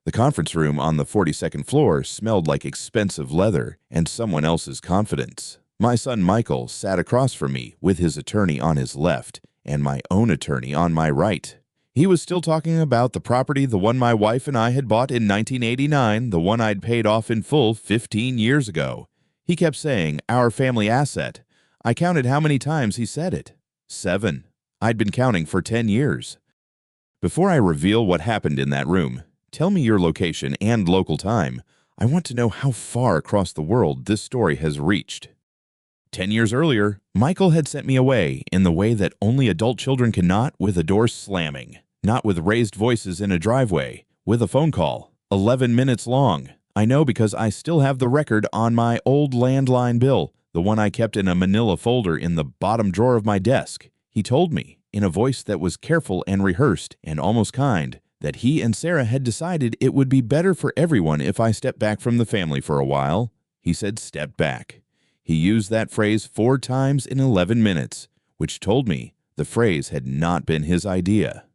The conference room on the 42nd floor smelled like expensive leather and someone else's confidence. My son Michael sat across from me with his attorney on his left and my own attorney on my right. He was still talking about the property, the one my wife and I had bought in 1989, the one I'd paid off in full 15 years ago. He kept saying, "our family asset." I counted how many times he said it. 7. I'd been counting for 10 years. Before I reveal what happened in that room, tell me your location and local time. I want to know how far across the world this story has reached. 10 years earlier, Michael had sent me away in the way that only adult children cannot, with a door slamming, not with raised voices in a driveway, with a phone call, 11 minutes long. I know because I still have the record on my old landline bill, the one I kept in a manila folder in the bottom drawer of my desk. He told me, in a voice that was careful and rehearsed and almost kind, that he and Sarah had decided it would be better for everyone if I stepped back from the family for a while. He said step back. He used that phrase 4 times in 11 minutes, which told me the phrase had not been his idea.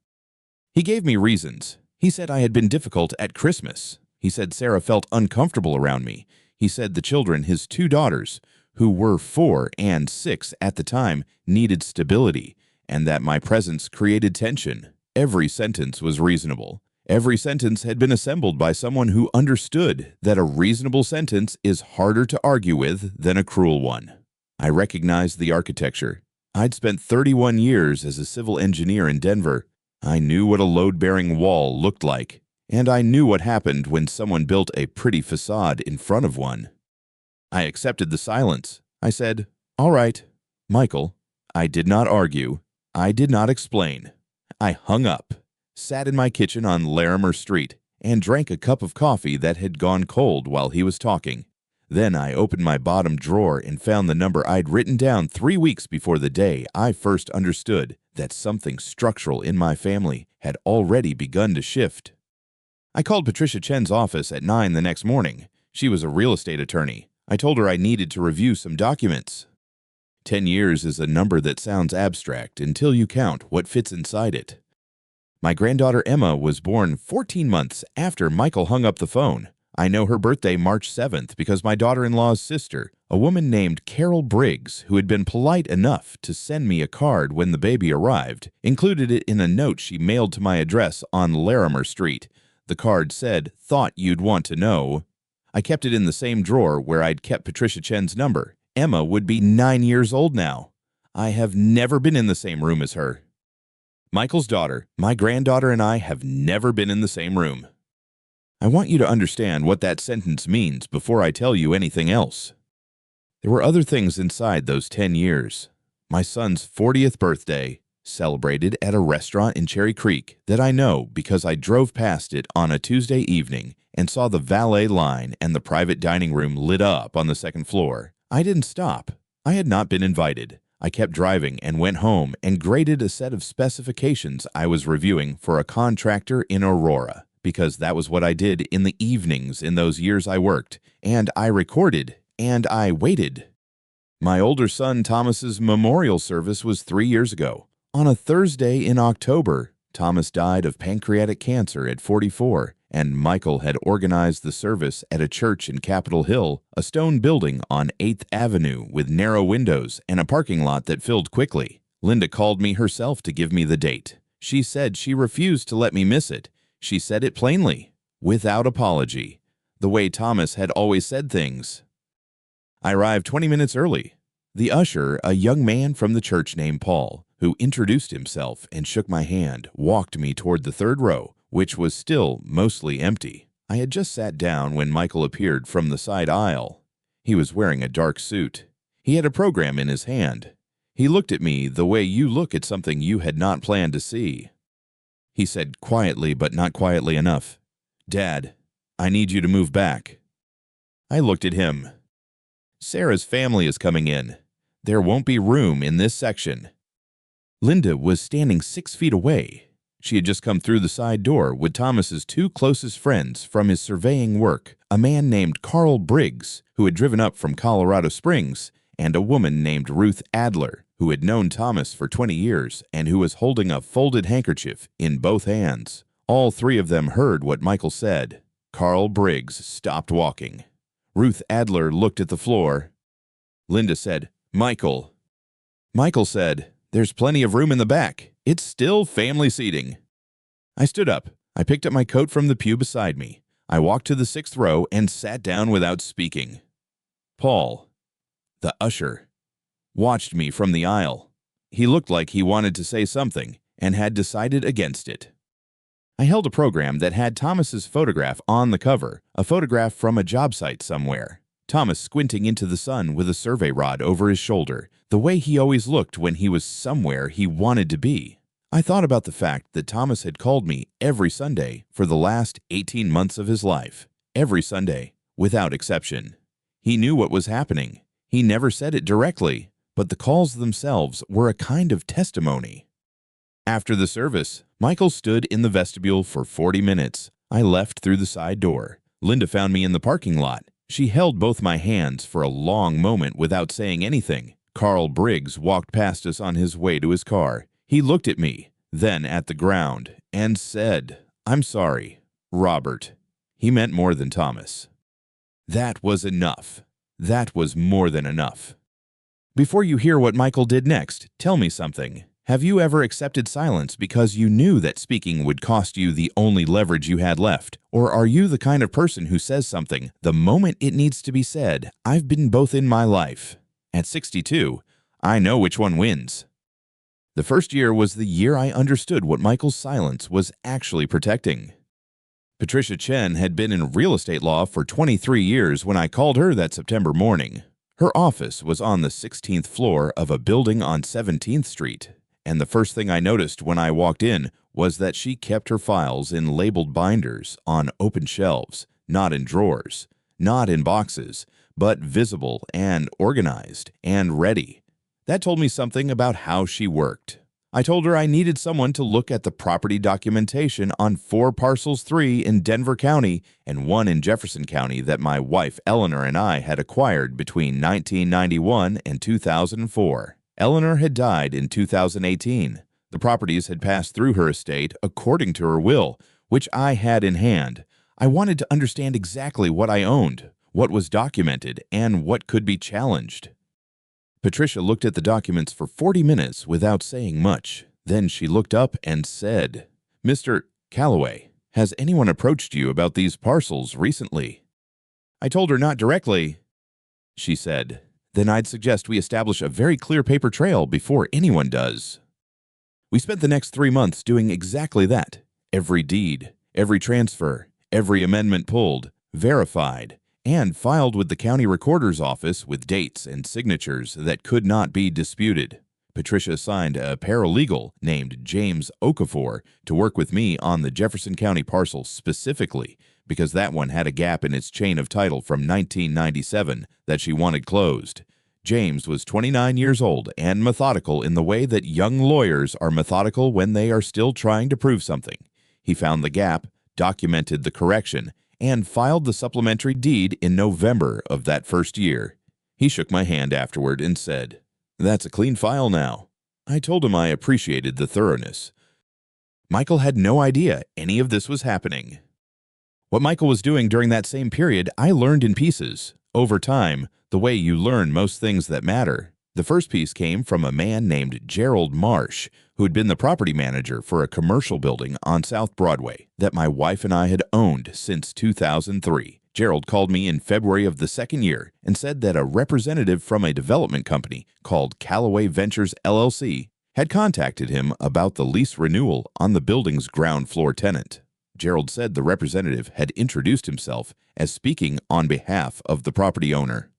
He gave me reasons. He said I had been difficult at Christmas. He said Sarah felt uncomfortable around me. He said the children, his 2 daughters, who were 4 and 6 at the time, needed stability, and that my presence created tension. Every sentence was reasonable. Every sentence had been assembled by someone who understood that a reasonable sentence is harder to argue with than a cruel one. I recognized the architecture. I'd spent 31 years as a civil engineer in Denver. I knew what a load-bearing wall looked like, and I knew what happened when someone built a pretty facade in front of one. I accepted the silence. I said, "All right, Michael." I did not argue. I did not explain. I hung up, sat in my kitchen on Larimer Street, and drank a cup of coffee that had gone cold while he was talking. Then I opened my bottom drawer and found the number I'd written down 3 weeks before the day I first understood that something structural in my family had already begun to shift. I called Patricia Chen's office at 9 the next morning. She was a real estate attorney. I told her I needed to review some documents. 10 years is a number that sounds abstract until you count what fits inside it. My granddaughter Emma was born 14 months after Michael hung up the phone. I know her birthday March 7th because my daughter-in-law's sister, a woman named Carol Briggs, who had been polite enough to send me a card when the baby arrived, included it in a note she mailed to my address on Larimer Street. The card said, "Thought you'd want to know." I kept it in the same drawer where I'd kept Patricia Chen's number. Emma would be 9 years old now. I have never been in the same room as her. Michael's daughter, my granddaughter, and I have never been in the same room. I want you to understand what that sentence means before I tell you anything else. There were other things inside those 10 years. My son's 40th birthday, celebrated at a restaurant in Cherry Creek that I know because I drove past it on a Tuesday evening and saw the valet line and the private dining room lit up on the 2nd floor. I didn't stop. I had not been invited. I kept driving and went home and graded a set of specifications I was reviewing for a contractor in Aurora, because that was what I did in the evenings in those years I worked, and I recorded, and I waited. My older son Thomas's memorial service was 3 years ago. On a Thursday in October, Thomas died of pancreatic cancer at 44, and Michael had organized the service at a church in Capitol Hill, a stone building on 8th Avenue with narrow windows and a parking lot that filled quickly. Linda called me herself to give me the date. She said she refused to let me miss it. She said it plainly, without apology, the way Thomas had always said things. I arrived 20 minutes early. The usher, a young man from the church named Paul, who introduced himself and shook my hand, walked me toward the 3rd row, which was still mostly empty. I had just sat down when Michael appeared from the side aisle. He was wearing a dark suit. He had a program in his hand. He looked at me the way you look at something you had not planned to see. He said quietly, but not quietly enough, "Dad, I need you to move back." I looked at him. "Sarah's family is coming in. There won't be room in this section." Linda was standing 6 feet away. She had just come through the side door with Thomas's 2 closest friends from his surveying work, a man named Carl Briggs, who had driven up from Colorado Springs, and a woman named Ruth Adler, who had known Thomas for 20 years and who was holding a folded handkerchief in both hands. All 3 of them heard what Michael said. Carl Briggs stopped walking. Ruth Adler looked at the floor. Linda said, "Michael." Michael said, "There's plenty of room in the back. It's still family seating." I stood up. I picked up my coat from the pew beside me. I walked to the 6th row and sat down without speaking. Paul, the usher, watched me from the aisle. He looked like he wanted to say something and had decided against it. I held a program that had Thomas's photograph on the cover, a photograph from a job site somewhere. Thomas squinting into the sun with a survey rod over his shoulder, the way he always looked when he was somewhere he wanted to be. I thought about the fact that Thomas had called me every Sunday for the last 18 months of his life. Every Sunday, without exception. He knew what was happening. He never said it directly, but the calls themselves were a kind of testimony. After the service, Michael stood in the vestibule for 40 minutes. I left through the side door. Linda found me in the parking lot. She held both my hands for a long moment without saying anything. Carl Briggs walked past us on his way to his car. He looked at me, then at the ground, and said, "I'm sorry, Robert." He meant more than Thomas. That was enough. That was more than enough. Before you hear what Michael did next, tell me something. Have you ever accepted silence because you knew that speaking would cost you the only leverage you had left? Or are you the kind of person who says something the moment it needs to be said? I've been both in my life. At 62, I know which one wins. The first year was the year I understood what Michael's silence was actually protecting. Patricia Chen had been in real estate law for 23 years when I called her that September morning. Her office was on the 16th floor of a building on 17th Street. And the first thing I noticed when I walked in was that she kept her files in labeled binders on open shelves, not in drawers, not in boxes, but visible and organized and ready. That told me something about how she worked. I told her I needed someone to look at the property documentation on 4 parcels, 3 in Denver County and 1 in Jefferson County that my wife Eleanor and I had acquired between 1991 and 2004. Eleanor had died in 2018. The properties had passed through her estate according to her will, which I had in hand. I wanted to understand exactly what I owned, what was documented, and what could be challenged. Patricia looked at the documents for 40 minutes without saying much. Then she looked up and said, "Mr. Calloway, has anyone approached you about these parcels recently?" I told her not directly. She said, "Then I'd suggest we establish a very clear paper trail before anyone does." We spent the next 3 months doing exactly that. Every deed, every transfer, every amendment pulled, verified, and filed with the county recorder's office with dates and signatures that could not be disputed. Patricia assigned a paralegal named James Okafor to work with me on the Jefferson County parcel specifically because that one had a gap in its chain of title from 1997 that she wanted closed. James was 29 years old and methodical in the way that young lawyers are methodical when they are still trying to prove something. He found the gap, documented the correction, and filed the supplementary deed in November of that first year. He shook my hand afterward and said, "That's a clean file now." I told him I appreciated the thoroughness. Michael had no idea any of this was happening. What Michael was doing during that same period, I learned in pieces. Over time, the way you learn most things that matter. The first piece came from a man named Gerald Marsh, who had been the property manager for a commercial building on South Broadway that my wife and I had owned since 2003. Gerald called me in February of the second year and said that a representative from a development company called Callaway Ventures LLC had contacted him about the lease renewal on the building's ground floor tenant. Gerald said the representative had introduced himself as speaking on behalf of the property owner.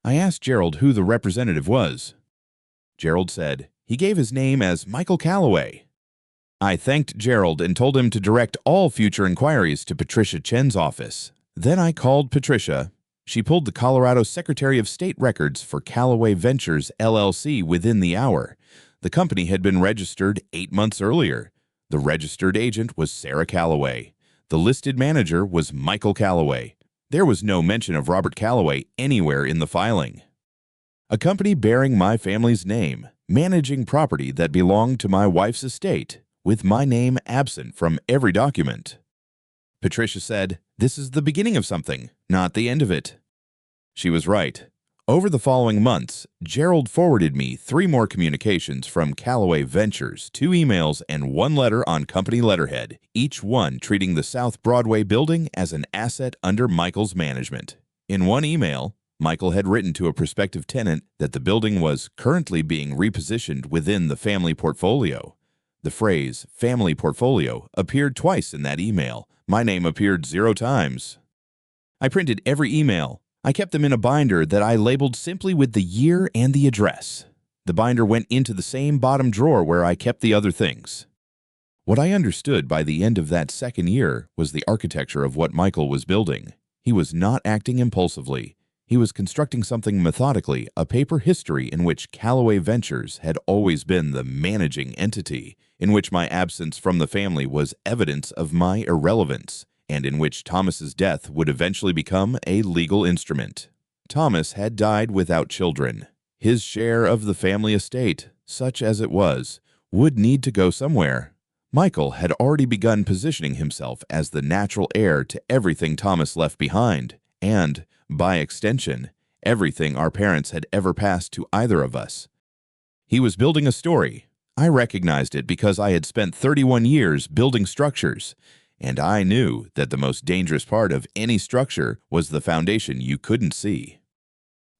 I asked Gerald who the representative was. Gerald said he gave his name as Michael Calloway. I thanked Gerald and told him to direct all future inquiries to Patricia Chen's office. Then I called Patricia. She pulled the Colorado Secretary of State records for Callaway Ventures LLC within the hour. The company had been registered 8 months earlier. The registered agent was Sarah Calloway. The listed manager was Michael Calloway. There was no mention of Robert Calloway anywhere in the filing. A company bearing my family's name, managing property that belonged to my wife's estate, with my name absent from every document. Patricia said, "This is the beginning of something, not the end of it." She was right. Over the following months, Gerald forwarded me 3 more communications from Callaway Ventures, 2 emails, and 1 letter on company letterhead, each one treating the South Broadway building as an asset under Michael's management. In one email, Michael had written to a prospective tenant that the building was currently being repositioned within the family portfolio. The phrase family portfolio appeared twice in that email. My name appeared 0 times. I printed every email. I kept them in a binder that I labeled simply with the year and the address. The binder went into the same bottom drawer where I kept the other things. What I understood by the end of that second year was the architecture of what Michael was building. He was not acting impulsively. He was constructing something methodically, a paper history in which Callaway Ventures had always been the managing entity, in which my absence from the family was evidence of my irrelevance, and in which Thomas's death would eventually become a legal instrument. Thomas had died without children. His share of the family estate, such as it was, would need to go somewhere. Michael had already begun positioning himself as the natural heir to everything Thomas left behind, and, by extension, everything our parents had ever passed to either of us. He was building a story. I recognized it because I had spent 31 years building structures, and I knew that the most dangerous part of any structure was the foundation you couldn't see.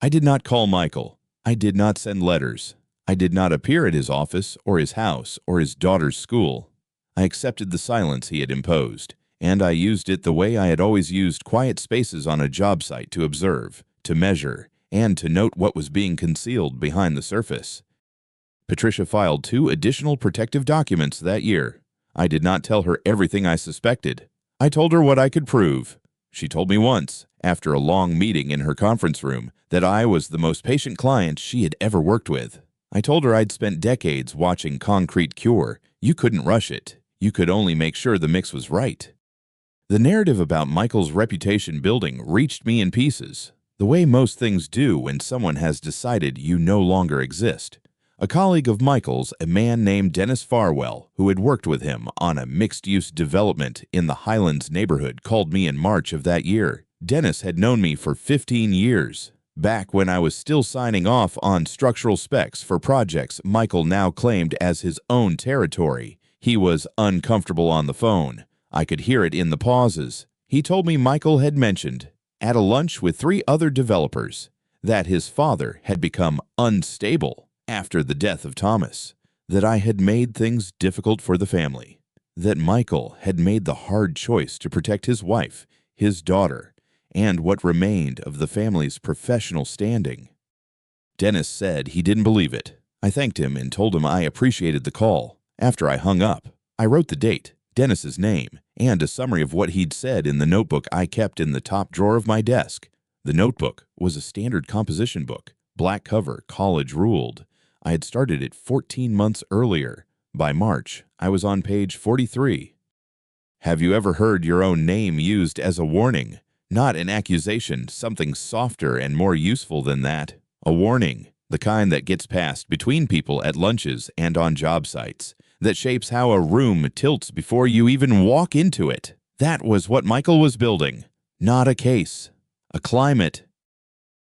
I did not call Michael. I did not send letters. I did not appear at his office or his house or his daughter's school. I accepted the silence he had imposed, and I used it the way I had always used quiet spaces on a job site to observe, to measure, and to note what was being concealed behind the surface. Patricia filed 2 additional protective documents that year. I did not tell her everything I suspected. I told her what I could prove. She told me once, after a long meeting in her conference room, that I was the most patient client she had ever worked with. I told her I'd spent decades watching concrete cure. You couldn't rush it. You could only make sure the mix was right. The narrative about Michael's reputation building reached me in pieces, the way most things do when someone has decided you no longer exist. A colleague of Michael's, a man named Dennis Farwell, who had worked with him on a mixed-use development in the Highlands neighborhood, called me in March of that year. Dennis had known me for 15 years, back when I was still signing off on structural specs for projects Michael now claimed as his own territory. He was uncomfortable on the phone. I could hear it in the pauses. He told me Michael had mentioned, at a lunch with 3 other developers, that his father had become unstable after the death of Thomas, that I had made things difficult for the family, that Michael had made the hard choice to protect his wife, his daughter, and what remained of the family's professional standing. Dennis said he didn't believe it. I thanked him and told him I appreciated the call. After I hung up, I wrote the date, Dennis's name, and a summary of what he'd said in the notebook I kept in the top drawer of my desk. The notebook was a standard composition book, black cover, college ruled. I had started it 14 months earlier. By March, I was on page 43. Have you ever heard your own name used as a warning? Not an accusation, something softer and more useful than that. A warning, the kind that gets passed between people at lunches and on job sites, that shapes how a room tilts before you even walk into it. That was what Michael was building. Not a case. A climate.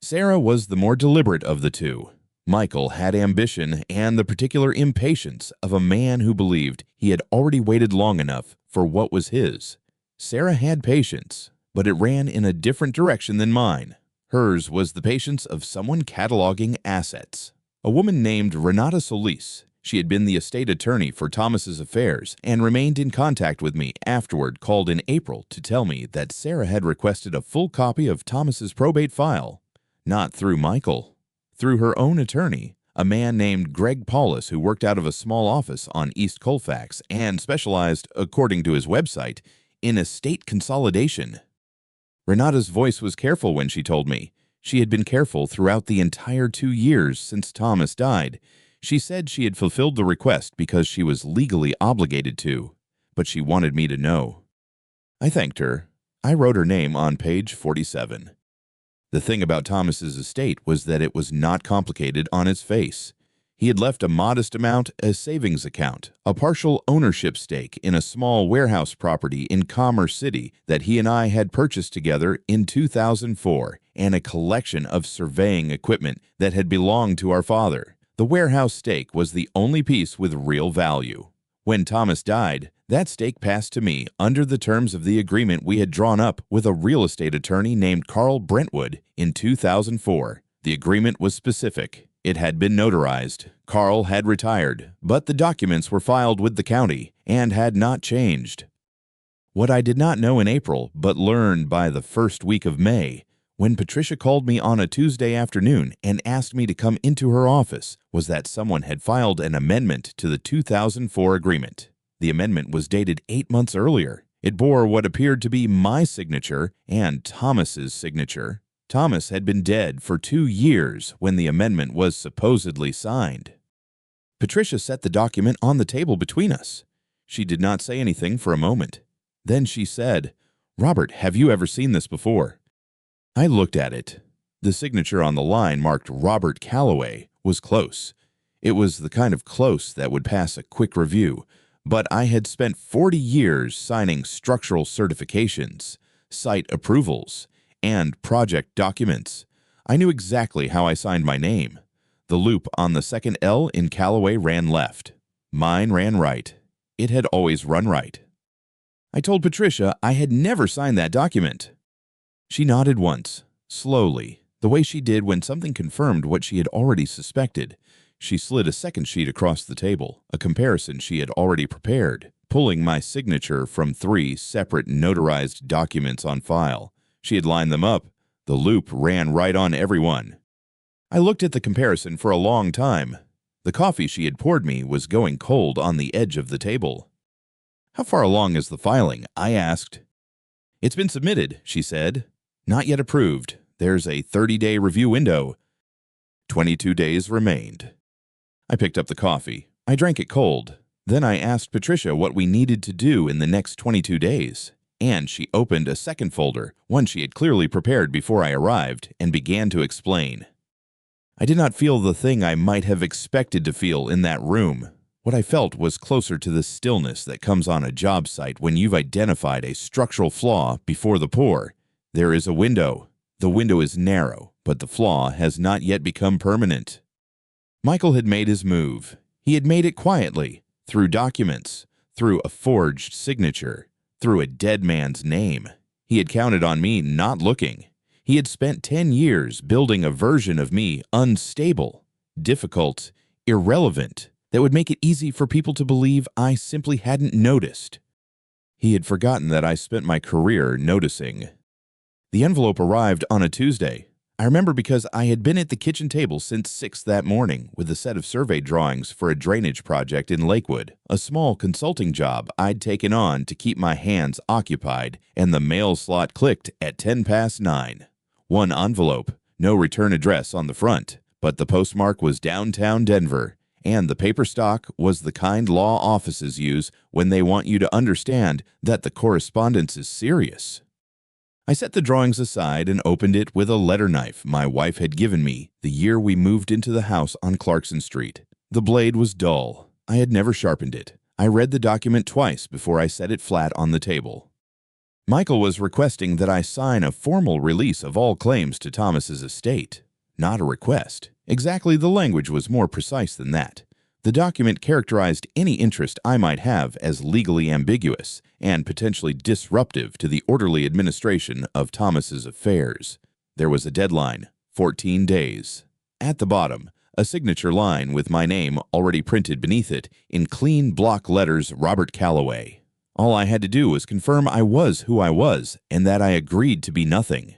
Sarah was the more deliberate of the 2. Michael had ambition and the particular impatience of a man who believed he had already waited long enough for what was his. Sarah had patience, but it ran in a different direction than mine. Hers was the patience of someone cataloging assets. A woman named Renata Solis. She had been the estate attorney for Thomas's affairs and remained in contact with me afterward, called in April to tell me that Sarah had requested a full copy of Thomas's probate file. Not through Michael. Through her own attorney, a man named Greg Paulus, who worked out of a small office on East Colfax and specialized, according to his website, in estate consolidation. Renata's voice was careful when she told me. She had been careful throughout the entire 2 years since Thomas died. She said she had fulfilled the request because she was legally obligated to, but she wanted me to know. I thanked her. I wrote her name on page 47. The thing about Thomas's estate was that it was not complicated on its face. He had left a modest amount, a savings account, a partial ownership stake in a small warehouse property in Commerce City that he and I had purchased together in 2004, and a collection of surveying equipment that had belonged to our father. The warehouse stake was the only piece with real value. When Thomas died, that stake passed to me under the terms of the agreement we had drawn up with a real estate attorney named Carl Brentwood in 2004. The agreement was specific. It had been notarized. Carl had retired, but the documents were filed with the county and had not changed. What I did not know in April, but learned by the first week of May, when Patricia called me on a Tuesday afternoon and asked me to come into her office, was that someone had filed an amendment to the 2004 agreement. The amendment was dated 8 months earlier. It bore what appeared to be my signature and Thomas's signature. Thomas had been dead for 2 years when the amendment was supposedly signed. Patricia set the document on the table between us. She did not say anything for a moment. Then she said, "Robert, have you ever seen this before?" I looked at it. The signature on the line marked Robert Calloway was close. It was the kind of close that would pass a quick review, but I had spent 40 years signing structural certifications, site approvals, and project documents. I knew exactly how I signed my name. The loop on the second L in Calloway ran left. Mine ran right. It had always run right. I told Patricia I had never signed that document. She nodded once, slowly, the way she did when something confirmed what she had already suspected. She slid a second sheet across the table, a comparison she had already prepared, pulling my signature from 3 separate notarized documents on file. She had lined them up. The loop ran right on every one. I looked at the comparison for a long time. The coffee she had poured me was going cold on the edge of the table. "How far along is the filing?" I asked. "It's been submitted," she said. "Not yet approved. There's a 30-day review window." 22 days remained. I picked up the coffee. I drank it cold. Then I asked Patricia what we needed to do in the next 22 days. And she opened a second folder, one she had clearly prepared before I arrived, and began to explain. I did not feel the thing I might have expected to feel in that room. What I felt was closer to the stillness that comes on a job site when you've identified a structural flaw before the pour. There is a window. The window is narrow, but the flaw has not yet become permanent. Michael had made his move. He had made it quietly, through documents, through a forged signature, through a dead man's name. He had counted on me not looking. He had spent 10 years building a version of me unstable, difficult, irrelevant, that would make it easy for people to believe I simply hadn't noticed. He had forgotten that I spent my career noticing. The envelope arrived on a Tuesday. I remember because I had been at the kitchen table since 6 that morning with a set of survey drawings for a drainage project in Lakewood, a small consulting job I'd taken on to keep my hands occupied, and the mail slot clicked at 9:10. One envelope, no return address on the front, but the postmark was downtown Denver, and the paper stock was the kind law offices use when they want you to understand that the correspondence is serious. I set the drawings aside and opened it with a letter knife my wife had given me the year we moved into the house on Clarkson Street. The blade was dull. I had never sharpened it. I read the document twice before I set it flat on the table. Michael was requesting that I sign a formal release of all claims to Thomas's estate. Not a request. Exactly, the language was more precise than that. The document characterized any interest I might have as legally ambiguous and potentially disruptive to the orderly administration of Thomas's affairs. There was a deadline, 14 days. At the bottom, a signature line with my name already printed beneath it in clean block letters, Robert Calloway. All I had to do was confirm I was who I was and that I agreed to be nothing.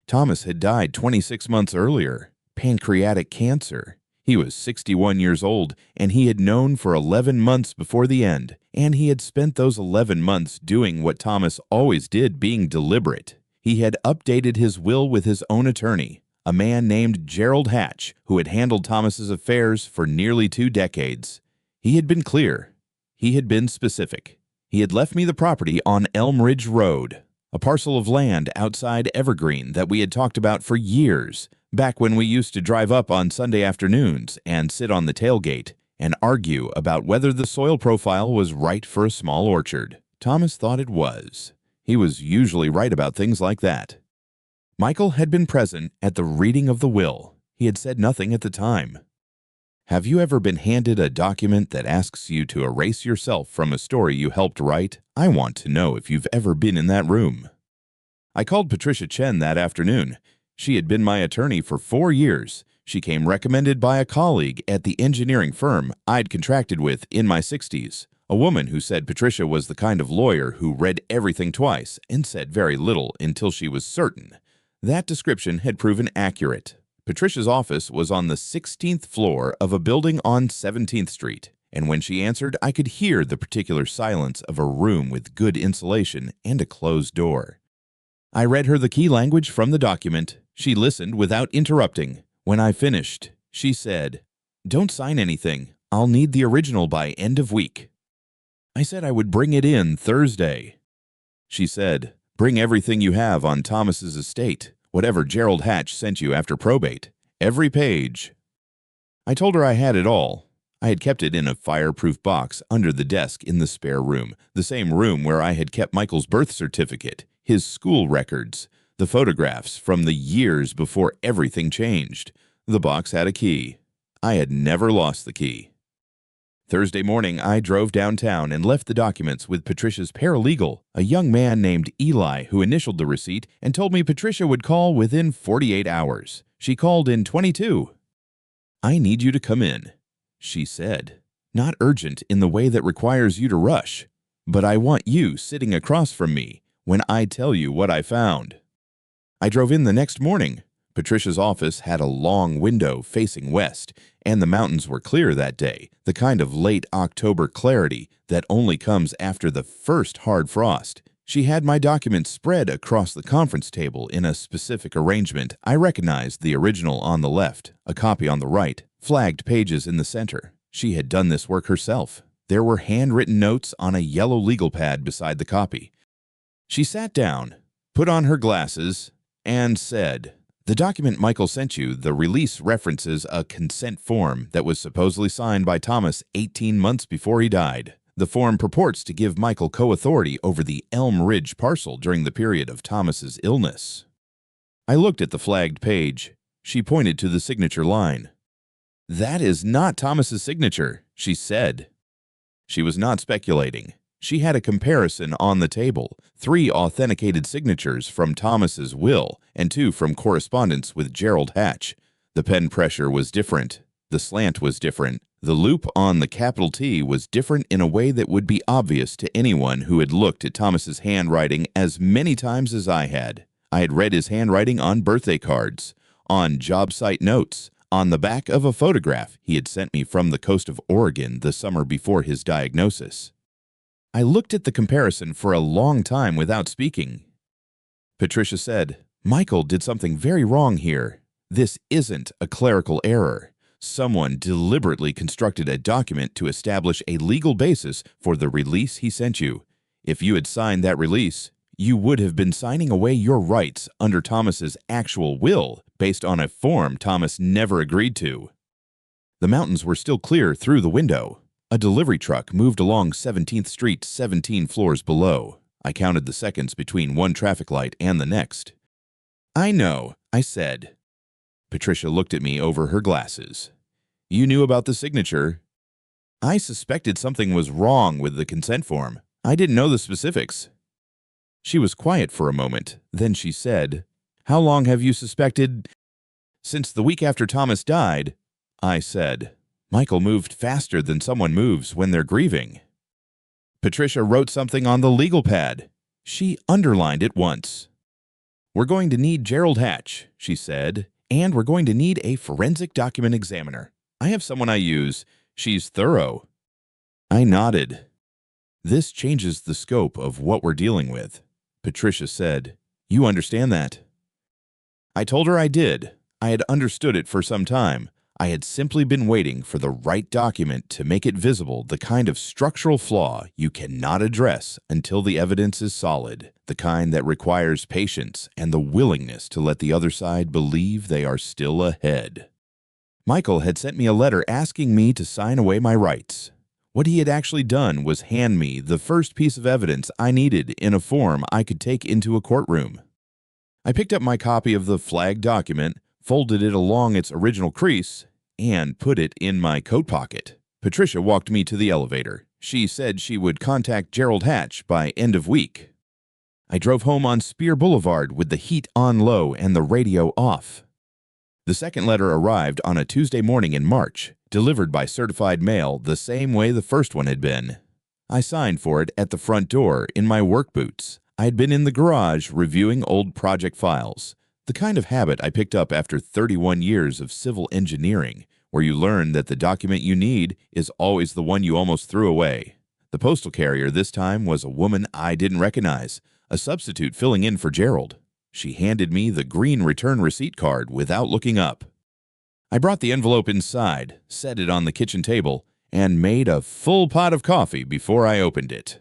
Thomas had died 26 months earlier, pancreatic cancer. He was 61 years old, and he had known for 11 months before the end, and he had spent those 11 months doing what Thomas always did, being deliberate. He had updated his will with his own attorney, a man named Gerald Hatch, who had handled Thomas's affairs for nearly 2 decades. He had been clear. He had been specific. He had left me the property on Elm Ridge Road, A parcel of land outside Evergreen that we had talked about for years, back when we used to drive up on Sunday afternoons and sit on the tailgate and argue about whether the soil profile was right for a small orchard. Thomas thought it was. He was usually right about things like that. Michael had been present at the reading of the will. He had said nothing at the time. Have you ever been handed a document that asks you to erase yourself from a story you helped write? I want to know if you've ever been in that room. I called Patricia Chen that afternoon. She had been my attorney for 4 years. She came recommended by a colleague at the engineering firm I'd contracted with in my 60s, a woman who said Patricia was the kind of lawyer who read everything twice and said very little until she was certain. That description had proven accurate. Patricia's office was on the 16th floor of a building on 17th Street, and when she answered, I could hear the particular silence of a room with good insulation and a closed door. I read her the key language from the document. She listened without interrupting. When I finished, she said, "Don't sign anything. I'll need the original by end of week." I said I would bring it in Thursday. She said, "Bring everything you have on Thomas's estate, whatever Gerald Hatch sent you after probate. Every page." I told her I had it all. I had kept it in a fireproof box under the desk in the spare room, the same room where I had kept Michael's birth certificate, his school records, the photographs from the years before everything changed. The box had a key. I had never lost the key. Thursday morning, I drove downtown and left the documents with Patricia's paralegal, a young man named Eli, who initialed the receipt and told me Patricia would call within 48 hours. She called in 22. "I need you to come in," she said. "Not urgent in the way that requires you to rush, but I want you sitting across from me when I tell you what I found." I drove in the next morning. Patricia's office had a long window facing west, and the mountains were clear that day, the kind of late October clarity that only comes after the first hard frost. She had my documents spread across the conference table in a specific arrangement. I recognized the original on the left, a copy on the right, flagged pages in the center. She had done this work herself. There were handwritten notes on a yellow legal pad beside the copy. She sat down, put on her glasses, and said, "The document Michael sent you, the release, references a consent form that was supposedly signed by Thomas 18 months before he died. The form purports to give Michael co-authority over the Elm Ridge parcel during the period of Thomas's illness." I looked at the flagged page. She pointed to the signature line. "That is not Thomas's signature," she said. She was not speculating. She had a comparison on the table, 3 authenticated signatures from Thomas's will and 2 from correspondence with Gerald Hatch. The pen pressure was different. The slant was different. The loop on the capital T was different in a way that would be obvious to anyone who had looked at Thomas's handwriting as many times as I had. I had read his handwriting on birthday cards, on job site notes, on the back of a photograph he had sent me from the coast of Oregon the summer before his diagnosis. I looked at the comparison for a long time without speaking. Patricia said, "Michael did something very wrong here. This isn't a clerical error. Someone deliberately constructed a document to establish a legal basis for the release he sent you. If you had signed that release, you would have been signing away your rights under Thomas's actual will based on a form Thomas never agreed to." The mountains were still clear through the window. A delivery truck moved along 17th Street 17 floors below. I counted the seconds between one traffic light and the next. "I know," I said. Patricia looked at me over her glasses. "You knew about the signature." I suspected something was wrong with the consent form. I didn't know the specifics. She was quiet for a moment. Then she said, "How long have you suspected?" "Since the week after Thomas died," I said. "Michael moved faster than someone moves when they're grieving." Patricia wrote something on the legal pad. She underlined it once. "We're going to need Gerald Hatch," she said, "and we're going to need a forensic document examiner. I have someone I use. She's thorough." I nodded. "This changes the scope of what we're dealing with." Patricia said, "You understand that?" I told her I did. I had understood it for some time. I had simply been waiting for the right document to make it visible, the kind of structural flaw you cannot address until the evidence is solid, the kind that requires patience and the willingness to let the other side believe they are still ahead. Michael had sent me a letter asking me to sign away my rights. What he had actually done was hand me the first piece of evidence I needed in a form I could take into a courtroom. I picked up my copy of the flagged document, folded it along its original crease, and put it in my coat pocket. Patricia walked me to the elevator. She said she would contact Gerald Hatch by end of week. I drove home on Spear Boulevard with the heat on low and the radio off. The second letter arrived on a Tuesday morning in March, delivered by certified mail the same way the first one had been. I signed for it at the front door in my work boots. I had been in the garage reviewing old project files, the kind of habit I picked up after 31 years of civil engineering, where you learn that the document you need is always the one you almost threw away. The postal carrier this time was a woman I didn't recognize, a substitute filling in for Gerald. She handed me the green return receipt card without looking up. I brought the envelope inside, set it on the kitchen table, and made a full pot of coffee before I opened it.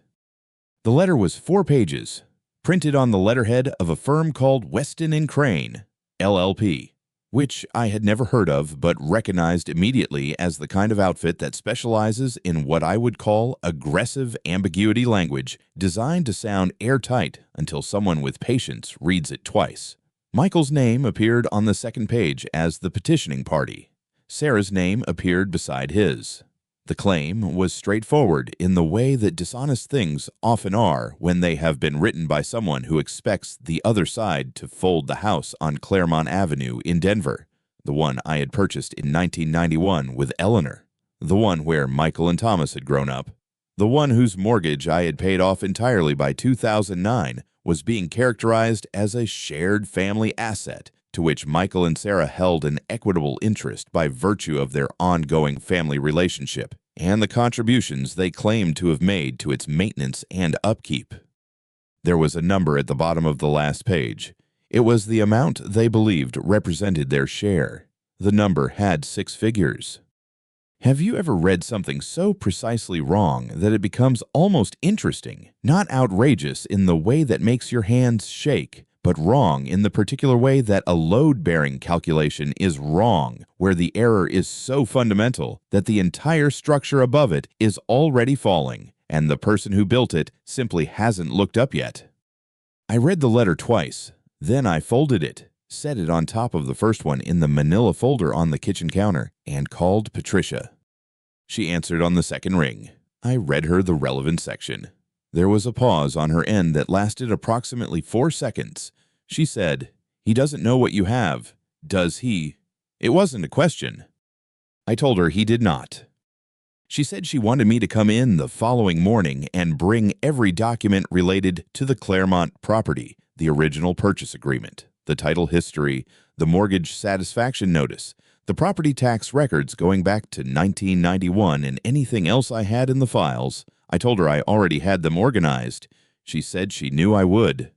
The letter was 4 pages, printed on the letterhead of a firm called Weston & Crane, LLP, which I had never heard of but recognized immediately as the kind of outfit that specializes in what I would call aggressive ambiguity language designed to sound airtight until someone with patience reads it twice. Michael's name appeared on the second page as the petitioning party. Sarah's name appeared beside his. The claim was straightforward in the way that dishonest things often are when they have been written by someone who expects the other side to fold the house on Claremont Avenue in Denver, the one I had purchased in 1991 with Eleanor, the one where Michael and Thomas had grown up, the one whose mortgage I had paid off entirely by 2009 was being characterized as a shared family asset to which Michael and Sarah held an equitable interest by virtue of their ongoing family relationship and the contributions they claimed to have made to its maintenance and upkeep. There was a number at the bottom of the last page. It was the amount they believed represented their share. The number had 6 figures. Have you ever read something so precisely wrong that it becomes almost interesting, not outrageous in the way that makes your hands shake, but wrong in the particular way that a load-bearing calculation is wrong, where the error is so fundamental that the entire structure above it is already falling, and the person who built it simply hasn't looked up yet? I read the letter twice, then I folded it, set it on top of the first one in the manila folder on the kitchen counter, and called Patricia. She answered on the second ring. I read her the relevant section. There was a pause on her end that lasted approximately 4 seconds. She said, "He doesn't know what you have, does he?" It wasn't a question. I told her he did not. She said she wanted me to come in the following morning and bring every document related to the Claremont property, the original purchase agreement, the title history, the mortgage satisfaction notice, the property tax records going back to 1991, and anything else I had in the files. I told her I already had them organized. She said she knew I would.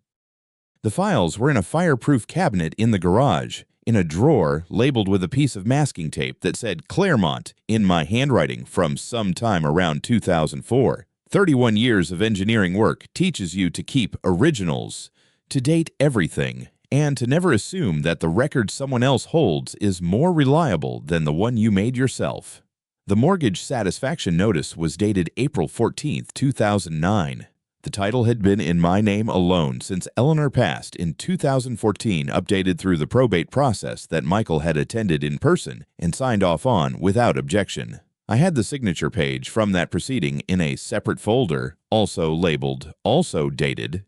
The files were in a fireproof cabinet in the garage, in a drawer labeled with a piece of masking tape that said Claremont in my handwriting from some time around 2004. 31 years of engineering work teaches you to keep originals, to date everything, and to never assume that the record someone else holds is more reliable than the one you made yourself. The mortgage satisfaction notice was dated April 14, 2009. The title had been in my name alone since Eleanor passed in 2014, updated through the probate process that Michael had attended in person and signed off on without objection. I had the signature page from that proceeding in a separate folder, also labeled, also dated.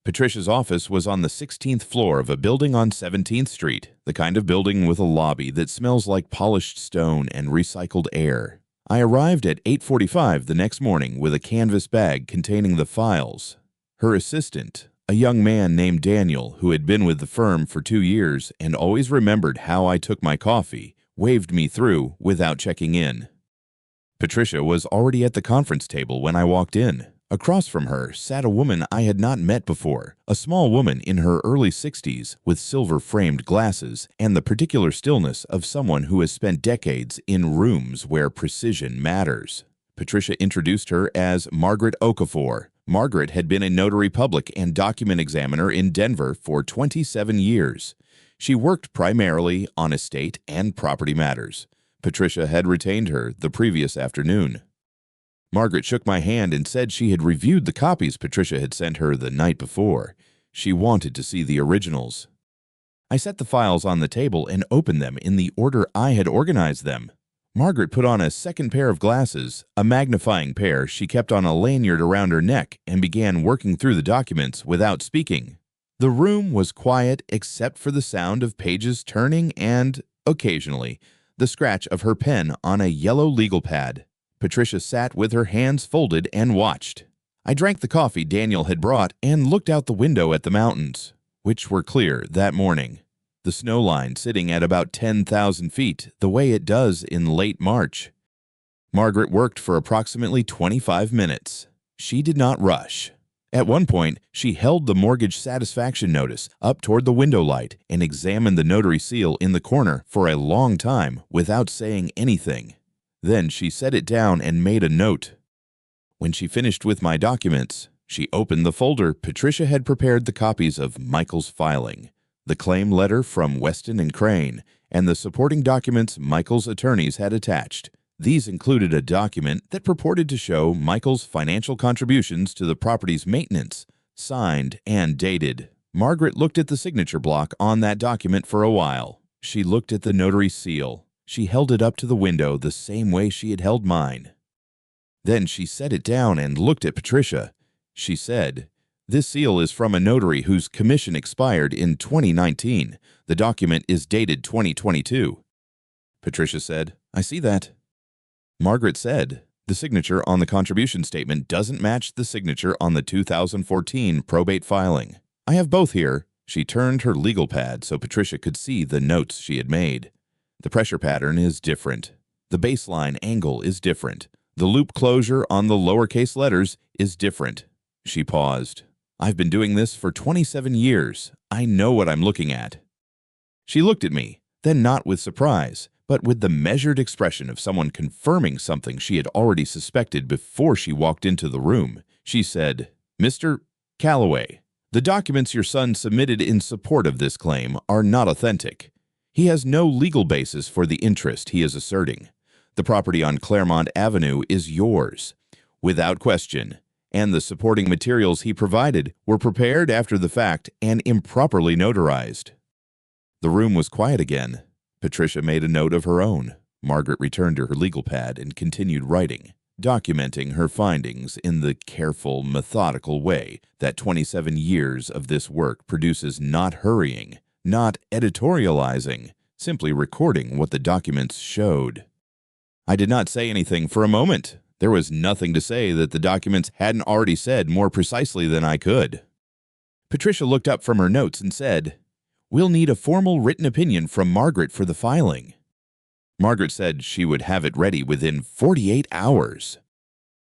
Patricia's office was on the 16th floor of a building on 17th Street, the kind of building with a lobby that smells like polished stone and recycled air. I arrived at 8:45 the next morning with a canvas bag containing the files. Her assistant, a young man named Daniel who had been with the firm for 2 years and always remembered how I took my coffee, waved me through without checking in. Patricia was already at the conference table when I walked in, Across from her sat a woman I had not met before, a small woman in her early 60s with silver-framed glasses and the particular stillness of someone who has spent decades in rooms where precision matters. Patricia introduced her as Margaret Okafor. Margaret had been a notary public and document examiner in Denver for 27 years. She worked primarily on estate and property matters. Patricia had retained her the previous afternoon. Margaret shook my hand and said she had reviewed the copies Patricia had sent her the night before. She wanted to see the originals. I set the files on the table and opened them in the order I had organized them. Margaret put on a second pair of glasses, a magnifying pair she kept on a lanyard around her neck, and began working through the documents without speaking. The room was quiet except for the sound of pages turning and, occasionally, the scratch of her pen on a yellow legal pad. Patricia sat with her hands folded and watched. I drank the coffee Daniel had brought and looked out the window at the mountains, which were clear that morning. The snow line sitting at about 10,000 feet, the way it does in late March. Margaret worked for approximately 25 minutes. She did not rush. At one point, she held the mortgage satisfaction notice up toward the window light and examined the notary seal in the corner for a long time without saying anything. Then she set it down and made a note. When she finished with my documents, she opened the folder Patricia had prepared the copies of Michael's filing, the claim letter from Weston and Crane, and the supporting documents Michael's attorneys had attached. These included a document that purported to show Michael's financial contributions to the property's maintenance, signed and dated. Margaret looked at the signature block on that document for a while. She looked at the notary seal. She held it up to the window the same way she had held mine. Then she set it down and looked at Patricia. She said, "This seal is from a notary whose commission expired in 2019. The document is dated 2022. Patricia said, "I see that." Margaret said, "The signature on the contribution statement doesn't match the signature on the 2014 probate filing. I have both here." She turned her legal pad so Patricia could see the notes she had made. "The pressure pattern is different. The baseline angle is different. The loop closure on the lowercase letters is different." She paused. "I've been doing this for 27 years. I know what I'm looking at." She looked at me, then not with surprise, but with the measured expression of someone confirming something she had already suspected before she walked into the room. She said, "Mr. Calloway, the documents your son submitted in support of this claim are not authentic. He has no legal basis for the interest he is asserting. The property on Claremont Avenue is yours, without question, and the supporting materials he provided were prepared after the fact and improperly notarized." The room was quiet again. Patricia made a note of her own. Margaret returned to her legal pad and continued writing, documenting her findings in the careful, methodical way that 27 years of this work produces, not hurrying, not editorializing, simply recording what the documents showed. I did not say anything for a moment. There was nothing to say that the documents hadn't already said more precisely than I could. Patricia looked up from her notes and said, "We'll need a formal written opinion from Margaret for the filing." Margaret said she would have it ready within 48 hours.